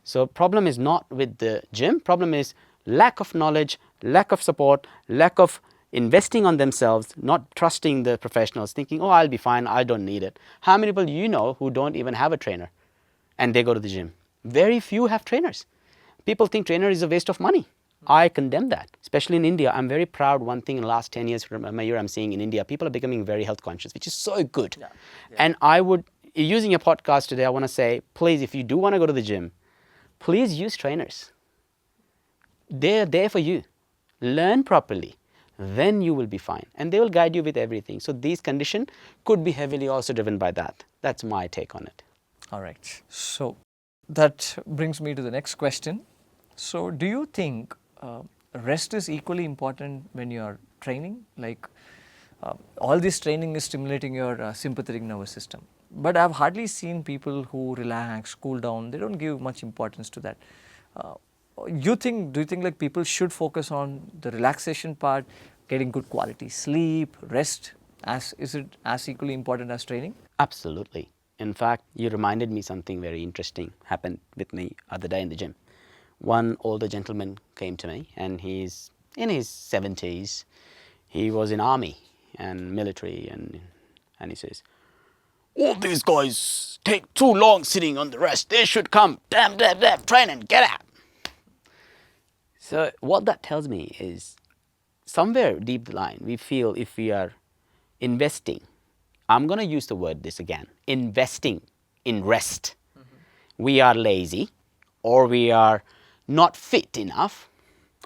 So problem is not with the gym. Problem is lack of knowledge, lack of support, lack of investing on themselves, not trusting the professionals, thinking, oh, I'll be fine, I don't need it. How many people you know who don't even have a trainer and they go to the gym? Very few have trainers. People think trainer is a waste of money. I condemn that, especially in India. I'm very proud. One thing in the last 10 years from my year I'm seeing in India, people are becoming very health conscious, which is so good. Yeah. And I would, using your podcast today, I want to say, please, if you do want to go to the gym, please use trainers. They're there for you. Learn properly. Then you will be fine. And they will guide you with everything. So these conditions could be heavily also driven by that. That's my take on it. All right. So that brings me to the next question. So do you think rest is equally important when you are training? Like all this training is stimulating your sympathetic nervous system. But I've hardly seen people who relax, cool down. They don't give much importance to that. Do you think like people should focus on the relaxation part, getting good quality sleep, rest? Is it as equally important as training? Absolutely. In fact, you reminded me something very interesting happened with me other day in the gym. One older gentleman came to me and he's in his 70s. He was in army and military and he says, all these guys take too long sitting on the rest. They should come, damn, train and get out. So what that tells me is somewhere deep the line, we feel if we are investing, I'm going to use the word this again, investing in rest, we are lazy or we are not fit enough.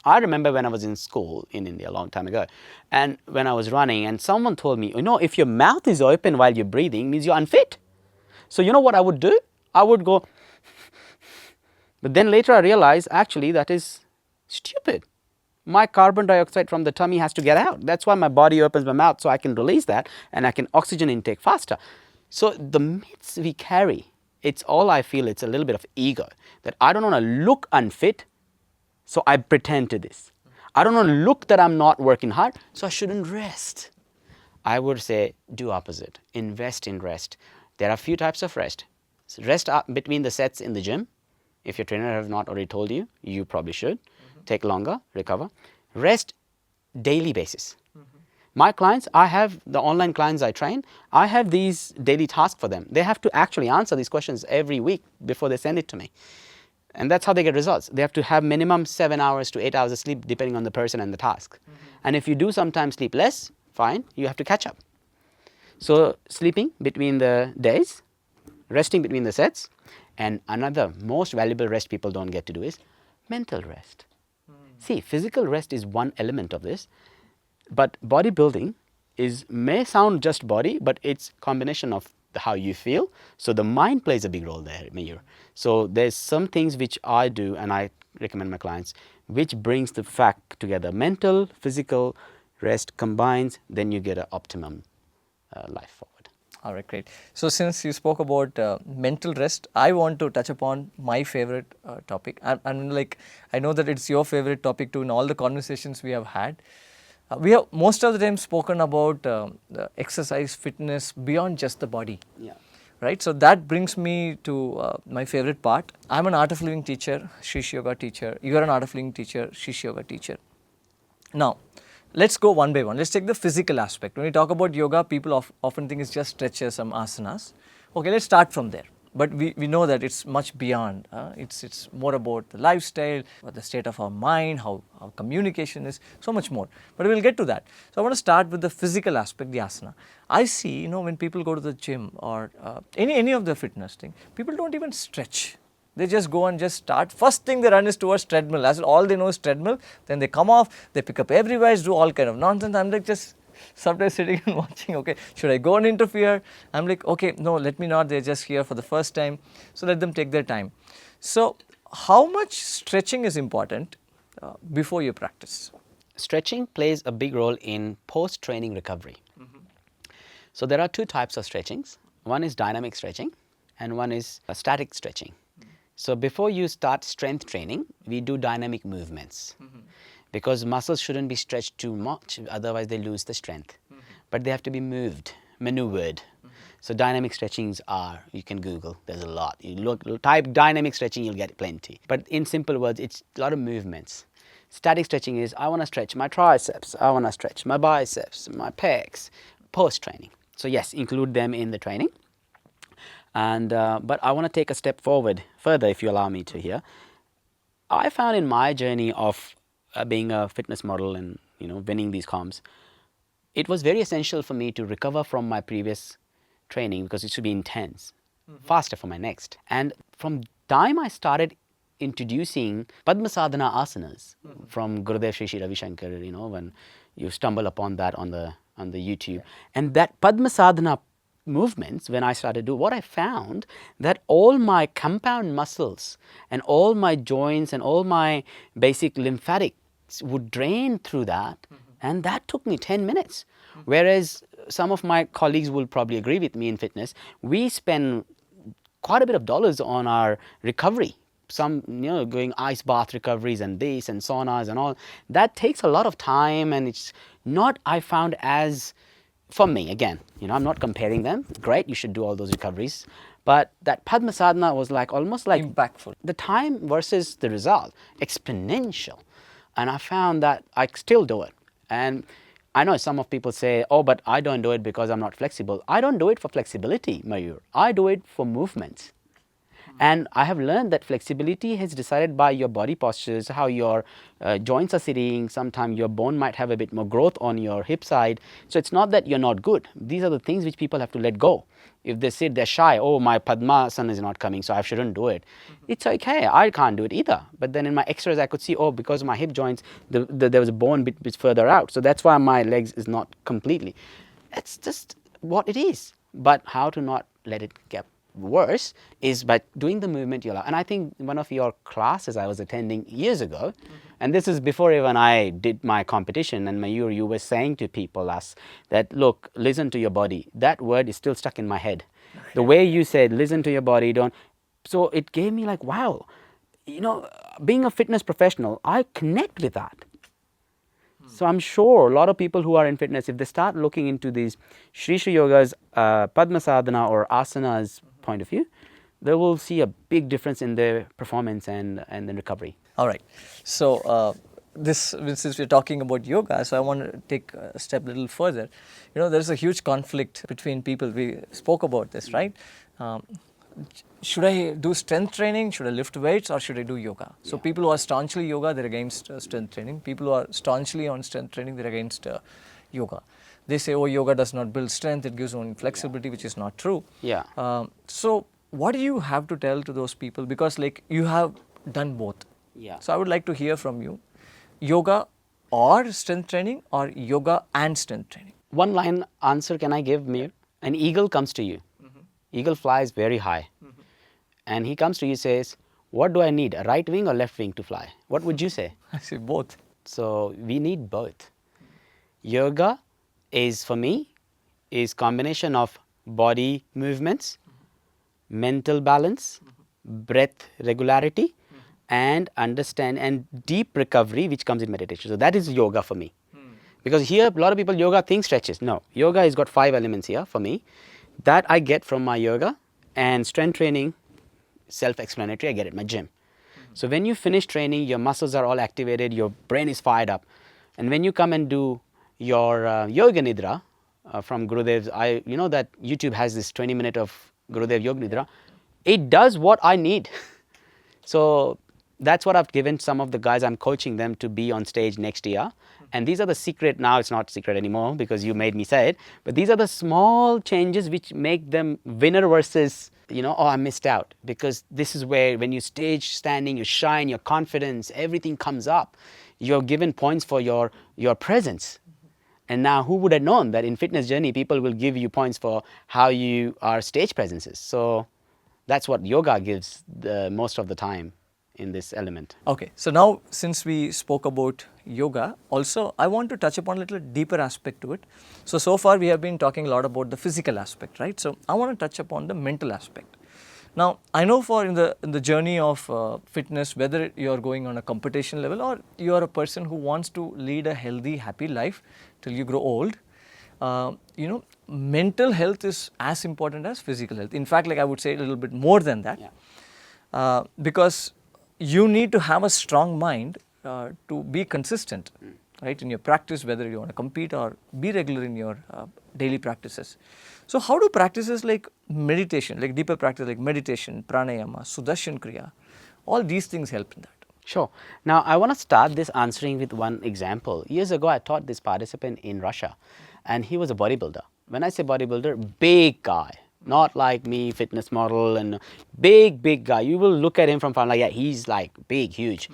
I remember when I was in school in India a long time ago, and when I was running, and someone told me, if your mouth is open while you're breathing, means you're unfit. So you know what I would do? I would go, but then later I realized actually that is stupid. My carbon dioxide from the tummy has to get out. That's why my body opens my mouth so I can release that and I can oxygen intake faster. So the myths we carry, it's all I feel it's a little bit of ego that I don't want to look unfit, so I pretend to this. I don't want to look that I'm not working hard, so I shouldn't rest. I would say do opposite. Invest in rest. There are a few types of rest. So rest up between the sets in the gym. If your trainer has not already told you, you probably should. Take longer, recover. Rest daily basis. My clients, I have the online clients I train, I have these daily tasks for them. They have to actually answer these questions every week before they send it to me. And that's how they get results. They have to have minimum 7 hours to 8 hours of sleep depending on the person and the task. And if you do sometimes sleep less, fine, you have to catch up. So sleeping between the days, resting between the sets, and another most valuable rest people don't get to do is mental rest. See, physical rest is one element of this, but bodybuilding may sound just body, but it's combination of how you feel. So the mind plays a big role there, Mayur. So there's some things which I do and I recommend my clients, which brings the fact together. Mental, physical rest combines, then you get an optimum life forward. All right, great. So since you spoke about mental rest, I want to touch upon my favorite topic. And like, I know that it's your favorite topic too in all the conversations we have had. We have most of the time spoken about the exercise, fitness beyond just the body. Yeah. Right, so that brings me to my favorite part. I'm an Art of Living teacher, Shish Yoga teacher. You are an Art of Living teacher, Shish Yoga teacher. Now, let's go one by one. Let's take the physical aspect. When we talk about yoga, people often think it's just stretches, some asanas. Okay, let's start from there. But we know that it's much beyond. It's more about the lifestyle, the state of our mind, how communication is, so much more. But we'll get to that. So I want to start with the physical aspect, the asana. I see, when people go to the gym or any of the fitness thing, people don't even stretch. They just go and just start. First thing they run is towards treadmill. As all they know is treadmill. Then they come off, they pick up everywhere, do all kind of nonsense. I'm like just sometimes sitting and watching, okay, should I go and interfere? I'm like, okay, no, let me not. They're just here for the first time. So let them take their time. So how much stretching is important before you practice? Stretching plays a big role in post-training recovery. So there are two types of stretchings. One is dynamic stretching and one is static stretching. So before you start strength training, we do dynamic movements because muscles shouldn't be stretched too much, otherwise they lose the strength. But they have to be moved, maneuvered. So dynamic stretchings are, you can Google, there's a lot. You type dynamic stretching, you'll get plenty. But in simple words, it's a lot of movements. Static stretching is, I want to stretch my triceps, I want to stretch my biceps, my pecs, post-training. So yes, include them in the training. And but I want to take a step forward further, if you allow me to here. I found in my journey of being a fitness model and winning these comps, it was very essential for me to recover from my previous training because it should be intense, faster for my next. And from time I started introducing Padma Sadhana asanas from Gurudev Shri Shri Ravi Shankar, when you stumble upon that on the YouTube, and that Padma Sadhana movements, when I started to do, what I found that all my compound muscles and all my joints and all my basic lymphatics would drain through that, and that took me 10 minutes. Whereas some of my colleagues will probably agree with me in fitness, we spend quite a bit of dollars on our recovery. Some, going ice bath recoveries and this and saunas and all. That takes a lot of time, and it's not, I found, as, for me, again, I'm not comparing them. Great, you should do all those recoveries. But that Padma Sadhana was almost like impactful. The time versus the result, exponential. And I found that I still do it. And I know some of people say, oh, but I don't do it because I'm not flexible. I don't do it for flexibility, Mayur. I do it for movement. And I have learned that flexibility is decided by your body postures, how your joints are sitting. Sometimes your bone might have a bit more growth on your hip side. So it's not that you're not good. These are the things which people have to let go. If they sit, they're shy. Oh, my Padma Sadhana is not coming, so I shouldn't do it. It's okay. I can't do it either. But then in my X-rays, I could see, oh, because of my hip joints, there was a bone bit further out. So that's why my legs is not completely. It's just what it is. But how to not let it get worse is by doing the movement you love. And I think one of your classes I was attending years ago, and this is before even I did my competition, and you were saying to people that, look, listen to your body. That word is still stuck in my head. The way you said, listen to your body, don't. So it gave me like, wow, being a fitness professional, I connect with that. So I'm sure a lot of people who are in fitness, if they start looking into these Shri Shri Yoga's Padma Sadhana or asanas point of view, they will see a big difference in their performance and the recovery. All right. So since we're talking about yoga, so I want to take a step a little further. There's a huge conflict between people. We spoke about this, right? Should I do strength training? Should I lift weights, or should I do yoga? So people who are staunchly yoga, they're against strength training. People who are staunchly on strength training, they're against yoga. They say, oh, yoga does not build strength, it gives only flexibility, which is not true. Yeah. So what do you have to tell to those people? Because you have done both. Yeah. So I would like to hear from you. Yoga or strength training, or yoga and strength training? One line answer can I give, Mir? An eagle comes to you. Eagle flies very high. And he comes to you and says, what do I need, a right wing or left wing to fly? What would you say? I say both. So we need both. Yoga is, for me, is combination of body movements, mental balance, breath regularity, and deep recovery, which comes in meditation. So that is yoga for me. Because here a lot of people yoga think stretches. No, yoga has got 5 elements here for me. That I get from my yoga, and strength training, self-explanatory, I get it in my gym. So when you finish training, your muscles are all activated, your brain is fired up. And when you come and do your Yoga Nidra from Gurudev's, that YouTube has this 20-minute of Gurudev Yoga Nidra, it does what I need. So that's what I've given some of the guys. I'm coaching them to be on stage next year. And these are the secret, now it's not secret anymore because you made me say it, but these are the small changes which make them winner versus, oh, I missed out. Because this is where when you stage standing, you shine, your confidence, everything comes up. You're given points for your presence. And now who would have known that in fitness journey, people will give you points for how you are stage presences. So that's what yoga gives the most of the time in this element. Okay, so now since we spoke about yoga, also I want to touch upon a little deeper aspect to it. So far we have been talking a lot about the physical aspect, right? So I want to touch upon the mental aspect. Now I know in the journey of fitness, whether you are going on a competition level or you are a person who wants to lead a healthy, happy life till you grow old, mental health is as important as physical health. In fact, I would say a little bit more than that, because you need to have a strong mind to be consistent, right, in your practice, whether you want to compete or be regular in your daily practices. So how do practices like meditation, like deeper practice like meditation, pranayama, sudarshan kriya, all these things help in that? Sure. Now I want to start this answering with one example. Years ago I taught this participant in Russia, and he was a bodybuilder. When I say bodybuilder, big guy. Not like me, fitness model, and big guy. You will look at him from far, like, yeah, he's like big, huge.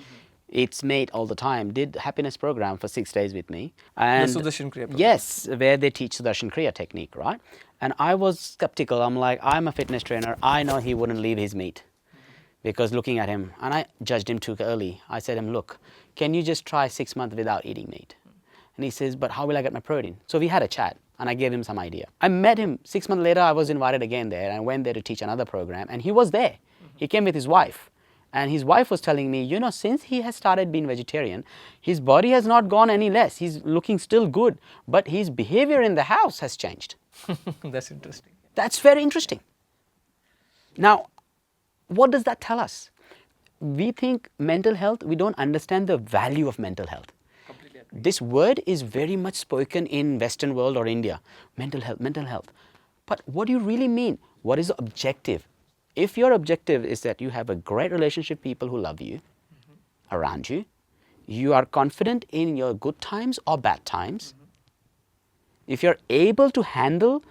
It's made all the time. Did happiness program for 6 days with me. And the Sudarshan Kriya program. Yes, where they teach Sudarshan Kriya technique, right? And I was skeptical. I'm like, I'm a fitness trainer. I know he wouldn't leave his meat. Because looking at him, and I judged him too early. I said to him, look, can you just try 6 months without eating meat? And he says, but how will I get my protein? So we had a chat. And I gave him some idea. I met him 6 months later. I was invited again there. I went there to teach another program, and he was there. He came with his wife, and his wife was telling me, since he has started being vegetarian, his body has not gone any less. He's looking still good, but his behavior in the house has changed. That's interesting. That's very interesting. Now, what does that tell us? We think mental health, we don't understand the value of mental health. This word is very much spoken in Western world or India. Mental health, mental health. But what do you really mean? What is the objective? if your objective is that you have a great relationship, people who love you around you, you are confident in your good times or bad times, if you're able to handle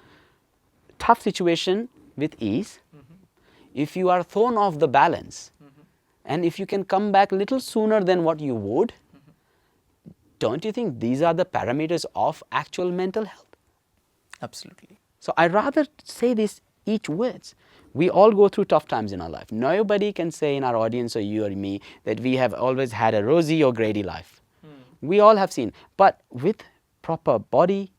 tough situation with ease, if you are thrown off the balance, and if you can come back a little sooner than what you would, don't you think these are the parameters of actual mental health? Absolutely. So I rather say this each words. We all go through tough times in our life. Nobody can say in our audience or you or me that we have always had a rosy or grady life. We all have seen. But with proper body,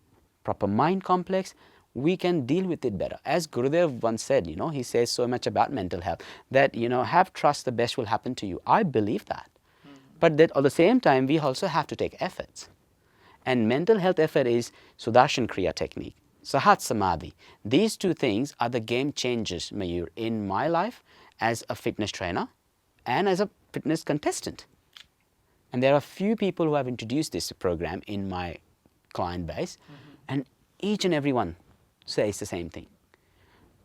proper mind complex, we can deal with it better. As Gurudev once said, he says so much about mental health that, have trust, the best will happen to you. I believe that. But that at the same time, we also have to take efforts. And mental health effort is Sudarshan Kriya technique, Sahat Samadhi. These two things are the game changers, Mayur, in my life as a fitness trainer and as a fitness contestant. And there are few people who have introduced this program in my client base, and each and every one says the same thing.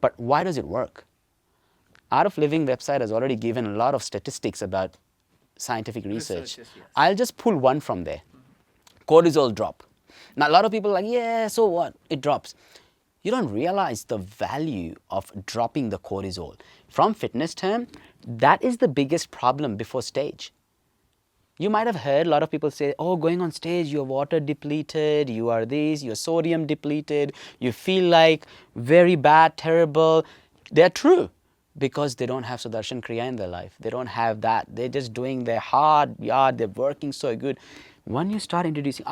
But why does it work? Art of Living website has already given a lot of statistics about scientific research. Yes. I'll just pull one from there. Cortisol drop. Now, a lot of people are like, yeah, so what? It drops. You don't realize the value of dropping the cortisol. From fitness term, that is the biggest problem before stage. You might have heard a lot of people say, oh, going on stage, you're water depleted, you are this, you're sodium depleted, you feel like very bad, terrible. They're true because they don't have Sudarshan Kriya in their life. They don't have that. They're just doing their hard yard, they're working so good. When you start introducing,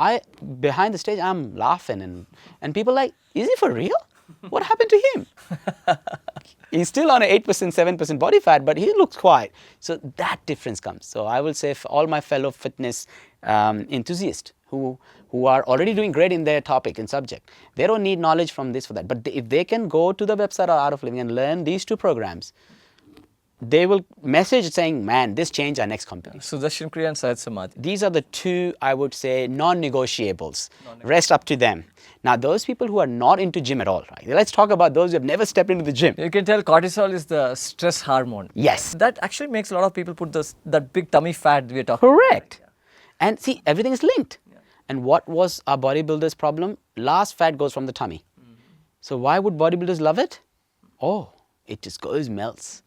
behind the stage, I'm laughing and people are like, is he for real? What happened to him? He's still on an 8%, 7% body fat, but he looks quiet. So that difference comes. So I will say for all my fellow fitness enthusiasts who are already doing great in their topic and subject, they don't need knowledge from this for that. But if they can go to the website of Art of Living and learn these two programs, they will message saying, man, this changed our next company. Sudarshan Kriya and Sahat Samadhi. These are the two, I would say, non-negotiables. Rest up to them. Now, those people who are not into gym at all, right? Let's talk about those who have never stepped into the gym. You can tell cortisol is the stress hormone. Yes. That actually makes a lot of people put that big tummy fat we're talking Correct. about. Yeah. And see, everything is linked. Yeah. And what was our bodybuilders' problem? Last fat goes from the tummy. So why would bodybuilders love it? Oh, it just goes, melts.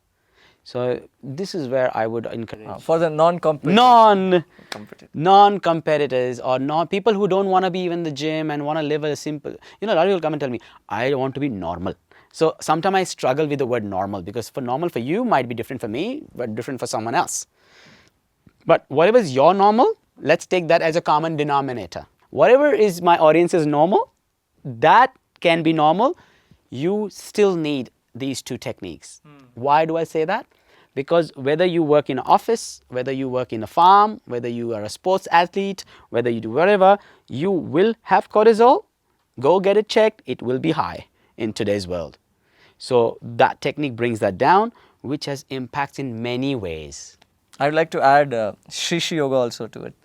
So this is where I would encourage for the non-competitors or people who don't want to be even in the gym and want to live a simple. A lot of people come and tell me, I want to be normal. So sometimes I struggle with the word normal because for normal for you might be different for me, but different for someone else. But whatever is your normal, let's take that as a common denominator. Whatever is my audience's normal, that can be normal. You still need these two techniques. Why do I say that? Because whether you work in an office, whether you work in a farm, whether you are a sports athlete, whether you do whatever, you will have cortisol. Go get it checked. It will be high in today's world. So that technique brings that down, which has impacts in many ways. I would like to add Shishi Yoga also to it.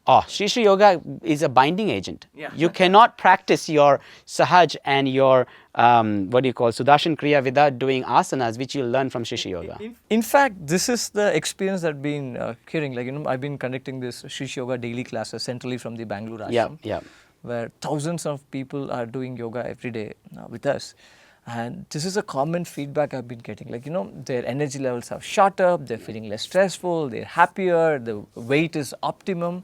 Oh, Shishi Yoga is a binding agent. Yeah. You cannot practice your Sahaj and your, Sudarshan Kriya without doing asanas, which you'll learn from Shishi Yoga. In fact, this is the experience that I've been hearing. I've been conducting this Shishi Yoga daily classes centrally from the Bangalore ashram, where thousands of people are doing yoga every day with us. And this is a common feedback I've been getting. Their energy levels have shot up, they're feeling less stressful, they're happier, the weight is optimum.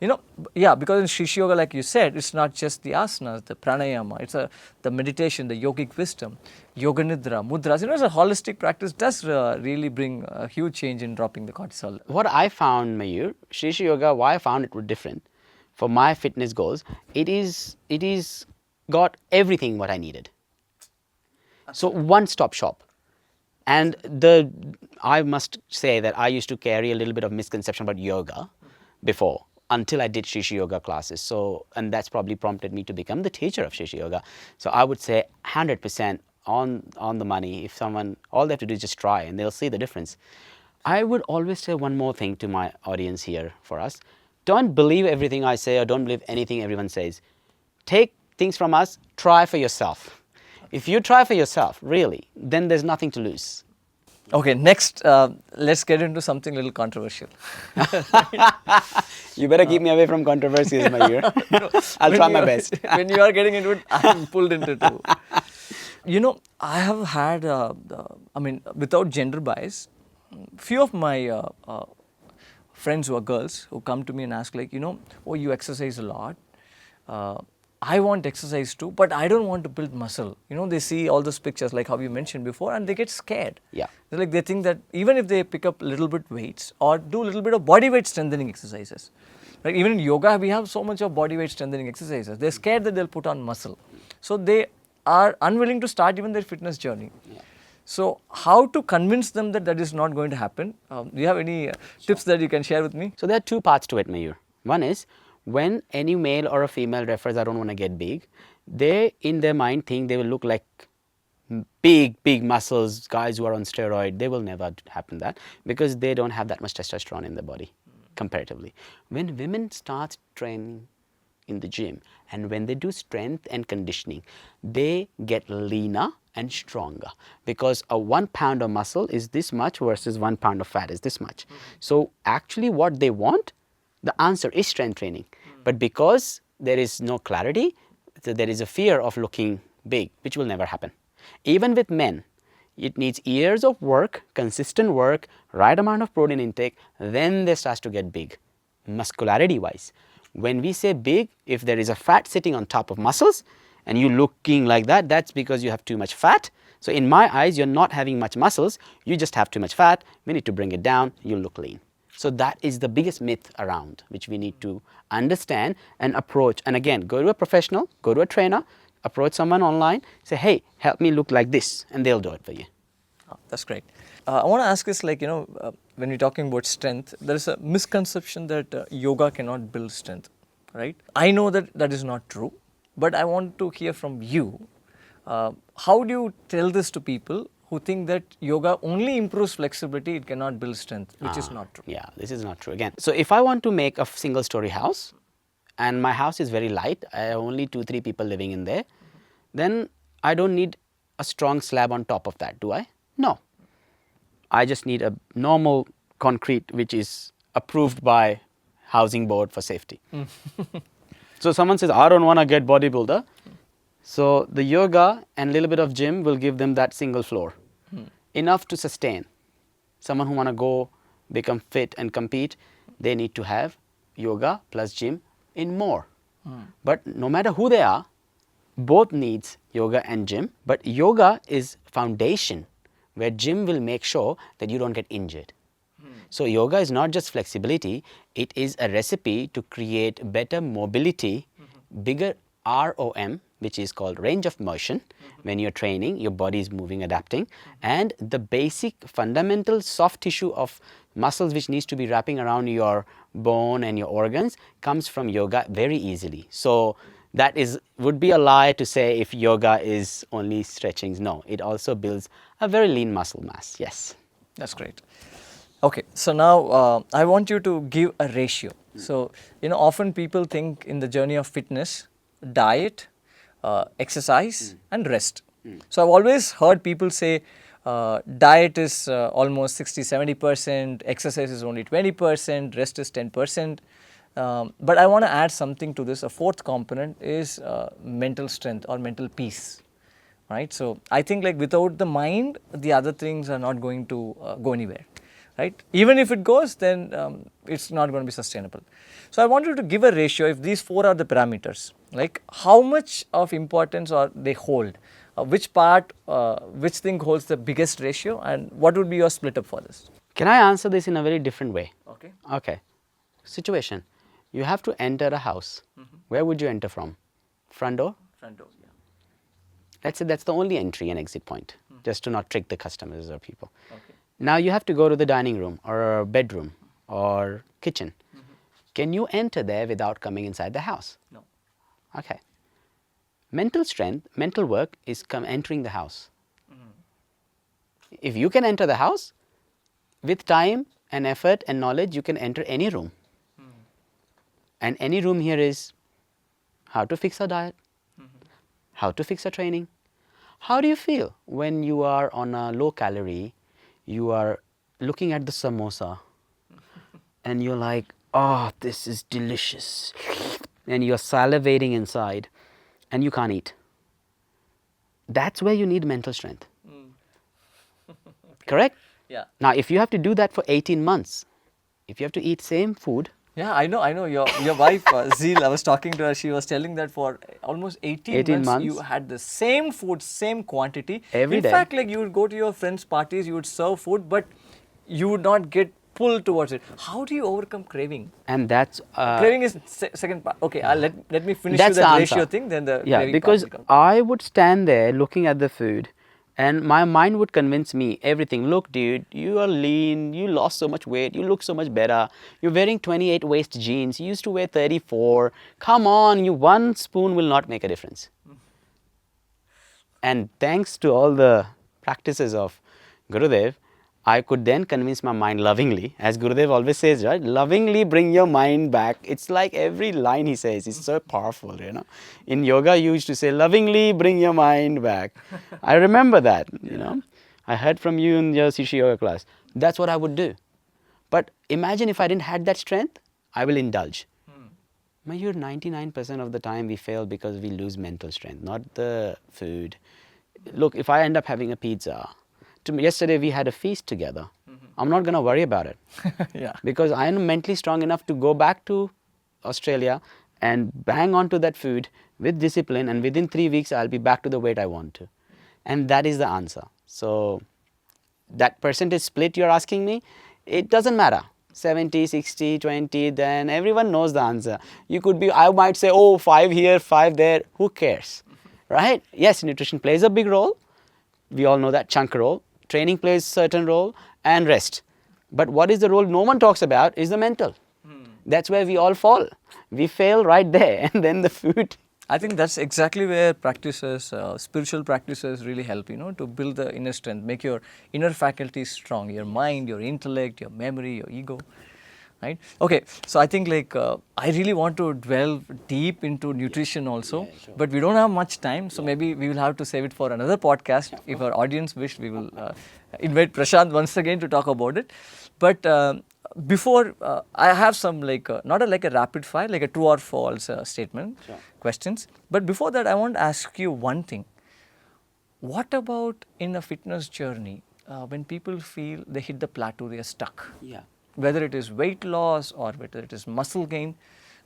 Because in Shishi Yoga, like you said, it's not just the asanas, the pranayama, it's the meditation, the yogic wisdom, yoga nidra, mudras. It's a holistic practice, does really bring a huge change in dropping the cortisol. What I found, Mayur, Shishi Yoga, why I found it was different for my fitness goals, it is got everything what I needed. So one-stop shop. And I must say that I used to carry a little bit of misconception about yoga before, until I did Shishi Yoga classes. So, and that's probably prompted me to become the teacher of Shishi Yoga. So I would say 100% on the money. If someone, all they have to do is just try and they'll see the difference. I would always say one more thing to my audience here for us. Don't believe everything I say or don't believe anything everyone says. Take things from us, try for yourself. If you try for yourself, really, then there's nothing to lose. Okay, next, let's get into something a little controversial. You better keep me away from controversies, my ear. I'll try my best. When you are getting into it, I'm pulled into it too. You know, I have had, without gender bias, few of my friends who are girls who come to me and ask like, oh, you exercise a lot. I want exercise too, but I don't want to build muscle. They see all those pictures like how you mentioned before and they get scared. Yeah. They think that even if they pick up a little bit weights or do a little bit of body weight strengthening exercises, right? Even in yoga, we have so much of body weight strengthening exercises. They're scared that they'll put on muscle. So they are unwilling to start even their fitness journey. Yeah. So how to convince them that that is not going to happen? Do you have any tips that you can share with me? So there are two parts to it, Mayur. One is when any male or a female refers, I don't want to get big, they in their mind think they will look like big muscles, guys who are on steroid. They will never happen that because they don't have that much testosterone in their body comparatively. When women start training in the gym and when they do strength and conditioning, they get leaner and stronger because a 1 pound of muscle is this much versus 1 pound of fat is this much. So actually what they want, the answer is strength training. But because there is no clarity, so there is a fear of looking big, which will never happen. Even with men, it needs years of work, consistent work, right amount of protein intake, then they start to get big, muscularity wise. When we say big, if there is a fat sitting on top of muscles and you looking like that, that's because you have too much fat. So in my eyes, you're not having much muscles, you just have too much fat. We need to bring it down, you look lean. So that is the biggest myth around, which we need to understand and approach. And again, go to a professional, go to a trainer, approach someone online, say, hey, help me look like this, and they'll do it for you. Oh, that's great. I want to ask this, like, when we're talking about strength, there is a misconception that yoga cannot build strength, right? I know that that is not true, but I want to hear from you. How do you tell this to people who think that yoga only improves flexibility, it cannot build strength, which is not true? Yeah, this is not true. Again, so if I want to make a single story house and my house is very light, I have only 2-3 people living in there, then I don't need a strong slab on top of that, do I? No. I just need a normal concrete which is approved by housing board for safety. So someone says, I don't want to get bodybuilder. So the yoga and little bit of gym will give them that single floor. Enough to sustain. Someone who want to go become fit and compete, they need to have yoga plus gym in more. But no matter who they are, both needs yoga and gym. But yoga is foundation where gym will make sure that you don't get injured. So yoga is not just flexibility, it is a recipe to create better mobility, bigger ROM, which is called range of motion. When you're training, your body is moving, adapting, and the basic fundamental soft tissue of muscles which needs to be wrapping around your bone and your organs comes from yoga very easily. So that would be a lie to say if yoga is only stretchings. No, it also builds a very lean muscle mass. Yes. That's great. Okay, so now I want you to give a ratio. So, often people think in the journey of fitness, diet, exercise and rest. So, I've always heard people say diet is almost 60-70%, exercise is only 20%, rest is 10%. But I want to add something to this. A fourth component is mental strength or mental peace, right? So I think like without the mind, the other things are not going to go anywhere, right? Even if it goes, then it's not going to be sustainable. So I want you to give a ratio. If these four are the parameters, like how much of importance or they hold, which part, which thing holds the biggest ratio, and what would be your split up for this? Can I answer this in a very different way? Okay. Okay. Situation. You have to enter a house. Where would you enter from? Front door? Front door, yeah. Let's say that's the only entry and exit point, just to not trick the customers or people. Okay. Now you have to go to the dining room or bedroom or kitchen. Can you enter there without coming inside the house? No. Okay. Mental strength, mental work is entering the house. If you can enter the house, with time and effort and knowledge, you can enter any room. And any room here is how to fix a diet, how to fix a training. How do you feel when you are on a low calorie, you are looking at the samosa and you're like, oh, this is delicious. And you're salivating inside and you can't eat. That's where you need mental strength. Correct? Yeah. Now, if you have to do that for 18 months, if you have to eat same food, Yeah, I know. Your wife, Zeel, I was talking to her, she was telling that for almost 18 months, you had the same food, same quantity. Every In day. fact, like you would go to your friends' parties, you would serve food, but you would not get pulled towards it. How do you overcome craving? and that's Craving is second part. Okay, let me finish that's with that the ratio answer. thing, then the Yeah, craving because part will come. I would stand there looking at the food and my mind would convince me everything. Look, dude, you are lean, you lost so much weight, you look so much better, you're wearing 28 waist jeans, you used to wear 34. Come on, one spoon will not make a difference. And thanks to all the practices of Gurudev, I could then convince my mind lovingly, as Gurudev always says, right? Lovingly bring your mind back. It's like every line he says is so powerful, you know. In yoga, you used to say, lovingly bring your mind back. I remember that, you know. I heard from you in your Shishi Yoga class. That's what I would do. But imagine if I didn't have that strength, I will indulge. Mayur, 99% of the time we fail because we lose mental strength, not the food. Look, if I end up having a pizza, yesterday we had a feast together. I'm not going to worry about it. Yeah. Because I am mentally strong enough to go back to Australia and bang onto that food with discipline, and within 3 weeks I'll be back to the weight I want to. And that is the answer. So that percentage split you're asking me, it doesn't matter. 70, 60, 20, then everyone knows the answer. You could be, I might say, oh, 5 here, 5 there, who cares, right? Yes, nutrition plays a big role. We all know that, chunk role. Training plays a certain role, and rest. But what is the role no one talks about is the mental. That's where we all fall. We fail right there, and then the food. I think that's exactly where practices, spiritual practices really help, you know, to build the inner strength, make your inner faculties strong, your mind, your intellect, your memory, your ego, right? Okay, so I think like I really want to delve deep into nutrition also, but we don't have much time, so maybe we will have to save it for another podcast. If our audience wish, we will invite Prashant once again to talk about it. But before, I have some like, not like a rapid fire, like a true or false statement, questions. But before that, I want to ask you one thing. What about in a fitness journey, when people feel they hit the plateau, they are stuck? Yeah. Whether it is weight loss or whether it is muscle gain.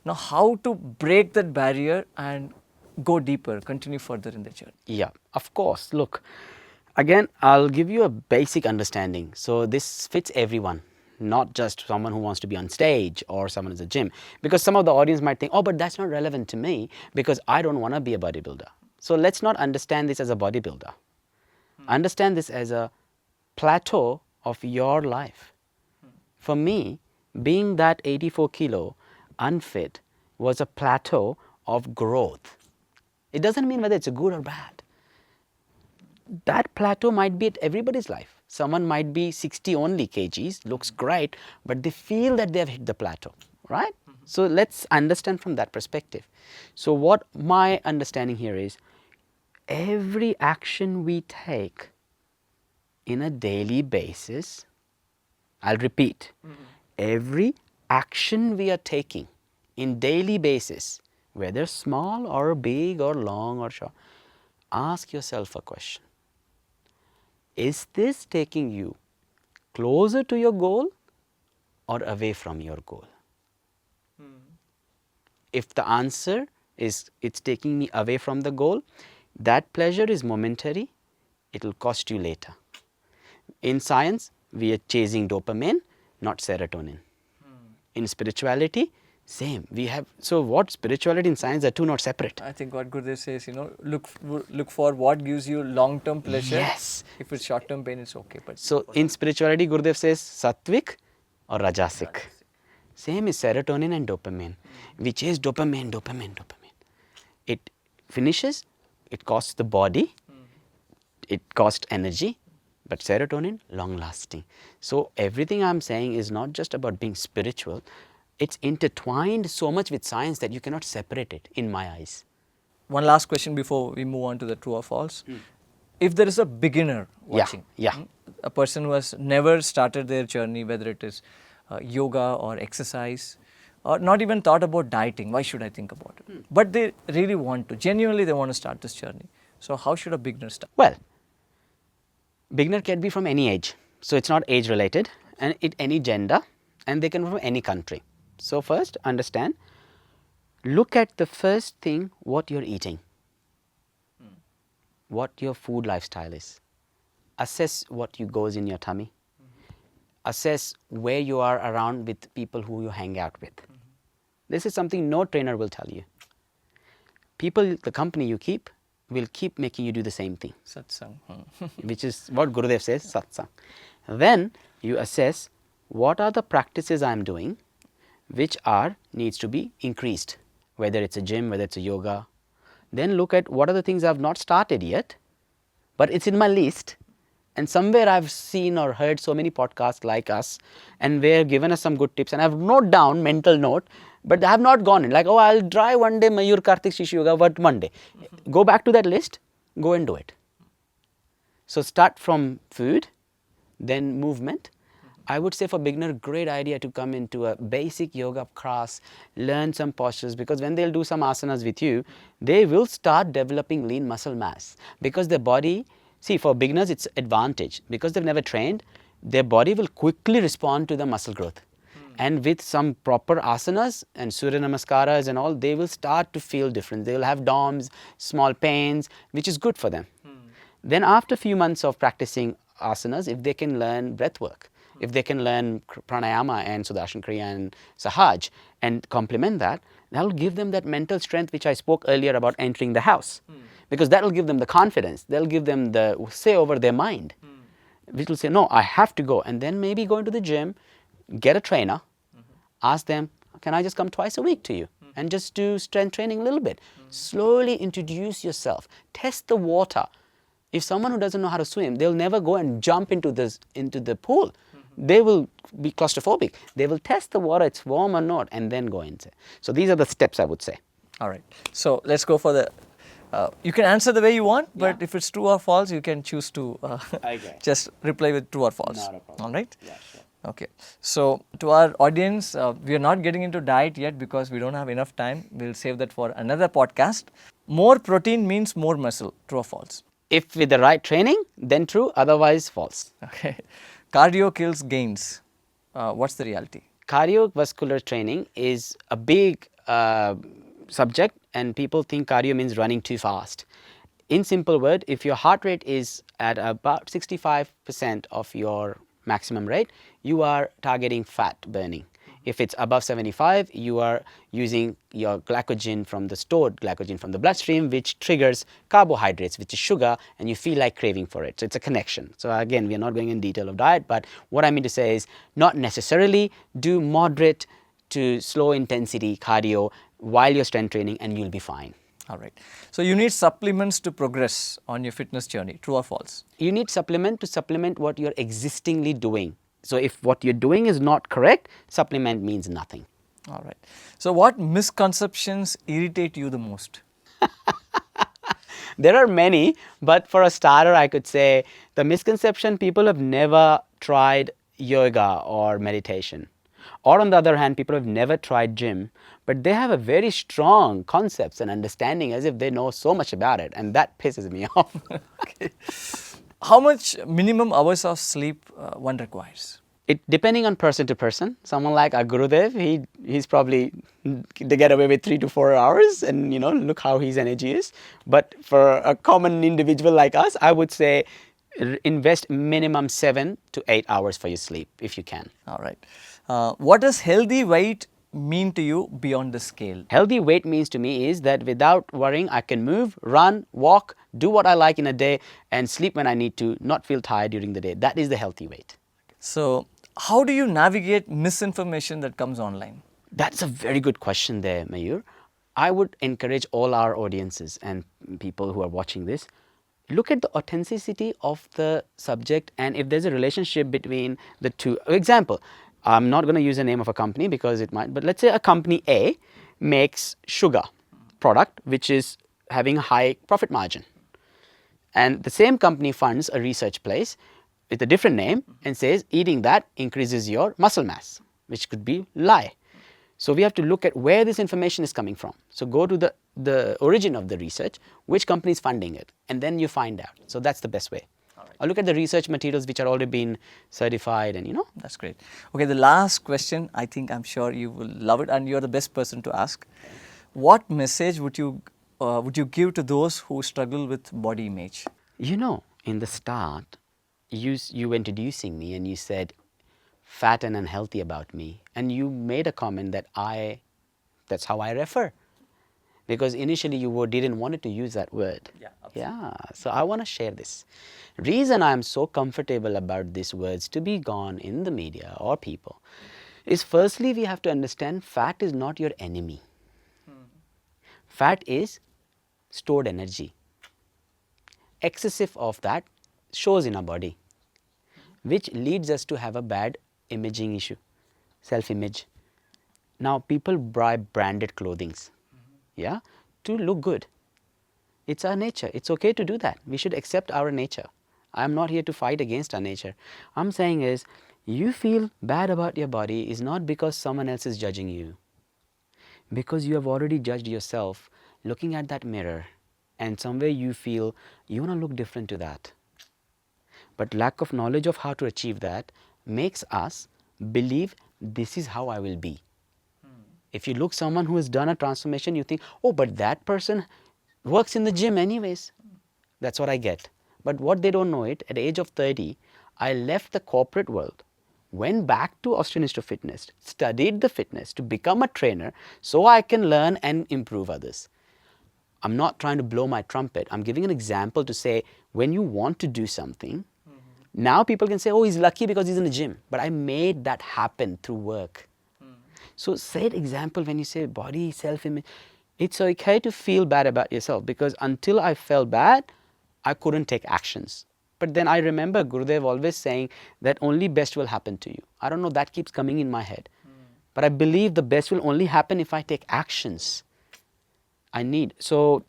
Now, how to break that barrier and go deeper, continue further in the journey? Yeah, of course. Look, again, I'll give you a basic understanding. So this fits everyone, not just someone who wants to be on stage or someone in the gym. Because some of the audience might think, oh, but that's not relevant to me because I don't want to be a bodybuilder. So let's not understand this as a bodybuilder. Understand this as a plateau of your life. For me, being that 84 kilo unfit was a plateau of growth. It doesn't mean whether it's good or bad. That plateau might be at everybody's life. Someone might be 60 only kgs, looks great, but they feel that they have hit the plateau, right? So let's understand from that perspective. So what my understanding here is, every action we take in a daily basis, I'll repeat, every action we are taking in daily basis, whether small or big or long or short, ask yourself a question. Is this taking you closer to your goal or away from your goal? If the answer is it's taking me away from the goal, that pleasure is momentary, it will cost you later. In science, we are chasing dopamine, not serotonin. In spirituality, same. We have, so what spirituality and science are two not separate. I think what Gurudev says, you know, look for what gives you long-term pleasure. Yes. If it's short-term pain, it's okay. But So in spirituality, Gurudev says sattvic or rajasic. Same is serotonin and dopamine. We chase dopamine. It finishes, it costs the body, it costs energy, but serotonin, long lasting. So everything I'm saying is not just about being spiritual, it's intertwined so much with science that you cannot separate it in my eyes. one last question before we move on to the true or false. if there is a beginner watching, yeah. a person who has never started their journey, whether it is yoga or exercise, or not even thought about dieting, why should I think about it? But they really want to, genuinely they want to start this journey. So how should a beginner start? Well, beginner can be from any age. So it's not age related, and any gender, and they can be from any country. So first understand, look at the first thing, what you're eating, what your food lifestyle is. Assess what goes in your tummy. Assess where you are around with people who you hang out with. This is something no trainer will tell you. People, the company you keep, will keep making you do the same thing. Satsang. Which is what Gurudev says, satsang. Then you assess what are the practices I'm doing which needs to be increased, whether it's a gym, whether it's a yoga. Then look at what are the things I've not started yet, but it's in my list. And somewhere I've seen or heard so many podcasts like us, and they've given us some good tips, and I've noted down, mental note, but I have not gone in. Like, oh, I'll try one day Mayur Karthik Shishu Yoga, but one day. Go back to that list, go and do it. So start from food, then movement. I would say for beginner, great idea to come into a basic yoga class, learn some postures, because when they'll do some asanas with you, they will start developing lean muscle mass, because their body, see, for beginners it's advantage, because they've never trained, their body will quickly respond to the muscle growth. And with some proper asanas and Surya Namaskaras and all, they will start to feel different. They will have DOMs, small pains, which is good for them. Then after a few months of practicing asanas, if they can learn breath work, if they can learn pranayama and Sudarshan Kriya and Sahaj and complement that, that will give them that mental strength which I spoke earlier about entering the house. Because that will give them the confidence, that will give them the say over their mind, which will say, no, I have to go. And then maybe go into the gym, get a trainer, ask them, can I just come twice a week to you and just do strength training a little bit? Slowly introduce yourself, test the water. If someone who doesn't know how to swim, they'll never go and jump into the pool. They will be claustrophobic. They will test the water, it's warm or not, and then go in. So these are the steps I would say. All right. So let's go for the, you can answer the way you want, but if it's true or false, you can choose to just reply with true or false. Not a problem. All right? Yeah, sure. Okay. So to our audience, we are not getting into diet yet because we don't have enough time. We'll save that for another podcast. More protein means more muscle. True or false? If with the right training, then true, otherwise false. Okay. Cardio kills gains. What's the reality? Cardiovascular training is a big subject, and people think cardio means running too fast. In simple word, if your heart rate is at about 65% of your maximum rate, you are targeting fat burning. If it's above 75, you are using your glycogen from the stored glycogen from the bloodstream, which triggers carbohydrates, which is sugar, and you feel like craving for it. So it's a connection. So again, we are not going in detail of diet, but what I mean to say is not necessarily do moderate to slow intensity cardio while you're strength training, and you'll be fine. All right. So you need supplements to progress on your fitness journey. True or false? You need supplement to supplement what you're existingly doing. So if what you're doing is not correct, supplement means nothing. All right. So what misconceptions irritate you the most? There are many, but for a starter, I could say the misconception, people have never tried yoga or meditation. Or on the other hand, people have never tried gym, but they have a very strong concepts and understanding as if they know so much about it, and that pisses me off. Okay. How much minimum hours of sleep one requires? It depending on person to person. Someone like our Gurudev, he's probably, they get away with 3 to 4 hours, and look how his energy is. But for a common individual like us, I would say invest minimum 7 to 8 hours for your sleep if you can. All right. What does healthy weight mean to you beyond the scale? Healthy weight means to me is that without worrying, I can move, run, walk, do what I like in a day, and sleep when I need to, not feel tired during the day. That is the healthy weight. So how do you navigate misinformation that comes online? That's a very good question there, Mayur. I would encourage all our audiences and people who are watching this, look at the authenticity of the subject, and if there's a relationship between the two. Example, I'm not going to use the name of a company because it might, but let's say a company A makes sugar product which is having a high profit margin, And the same company funds a research place with a different name and says eating that increases your muscle mass, which could be lie. So we have to look at where this information is coming from. So go to the origin of the research, which company is funding it, and then you find out. So that's the best way. Or look at the research materials which are already been certified and That's great. Okay, the last question, I think I'm sure you will love it and you're the best person to ask. What message would you give to those who struggle with body image? In the start, you were introducing me and you said fat and unhealthy about me, and you made a comment that that's how I refer, because initially you didn't want to use that word. Yeah, So I want to share this. Reason I am so comfortable about these words to be gone in the media or people is, firstly, we have to understand fat is not your enemy. Fat is stored energy. Excessive of that shows in our body, which leads us to have a bad imaging issue, self-image. Now people buy branded clothings, to look good. It's our nature. It's okay to do that. We should accept our nature. I'm not here to fight against our nature. I'm saying is, you feel bad about your body is not because someone else is judging you, because you have already judged yourself looking at that mirror, and somewhere you feel you want to look different to that. But lack of knowledge of how to achieve that makes us believe this is how I will be. If you look someone who has done a transformation, you think, oh, but that person works in the gym anyways. That's what I get. But what they don't know it, at the age of 30, I left the corporate world, went back to Austrian Institute of Fitness, studied the fitness to become a trainer so I can learn and improve others. I'm not trying to blow my trumpet. I'm giving an example to say, when you want to do something, now people can say, oh, he's lucky because he's in the gym. But I made that happen through work. So set example when you say body, self-image. It's okay to feel bad about yourself, because until I felt bad, I couldn't take actions. But then I remember Gurudev always saying that only best will happen to you. I don't know, that keeps coming in my head. But I believe the best will only happen if I take actions. So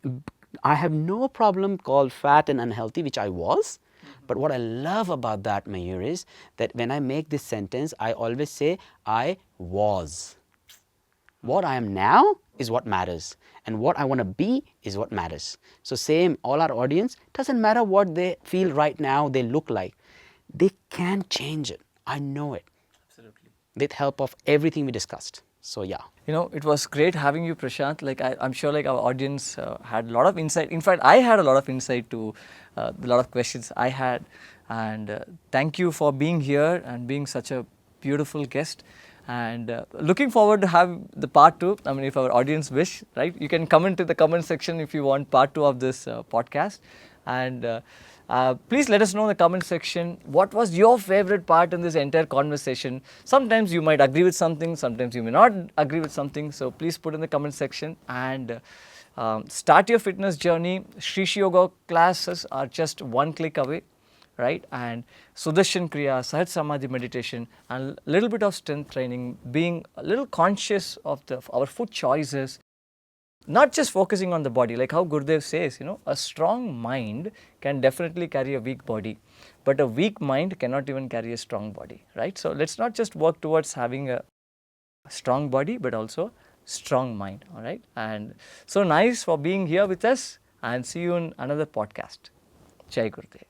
I have no problem called fat and unhealthy, which I was. But what I love about that, Mayur, is that when I make this sentence, I always say I was. What I am now is what matters, and what I want to be is what matters. So same, all our audience, doesn't matter what they feel right now, they look like. They can change it. I know it. Absolutely. With help of everything we discussed. So yeah. It was great having you, Prashant. I'm sure our audience had a lot of insight. In fact, I had a lot of insight to a lot of questions I had. And thank you for being here and being such a beautiful guest. And looking forward to have the part 2. I mean, if our audience wish, right? You can comment in the comment section if you want part 2 of this podcast. And please let us know in the comment section, what was your favorite part in this entire conversation. Sometimes you might agree with something, sometimes you may not agree with something. So please put in the comment section and start your fitness journey. Shrishi Yoga classes are just one click away, right? And Sudarshan Kriya, Sahaj Samadhi meditation, and a little bit of strength training, being a little conscious of our food choices. Not just focusing on the body, like how Gurudev says, a strong mind can definitely carry a weak body, but a weak mind cannot even carry a strong body, right? So let's not just work towards having a strong body, but also strong mind, all right? And so nice for being here with us, and see you in another podcast. Jai Gurudev.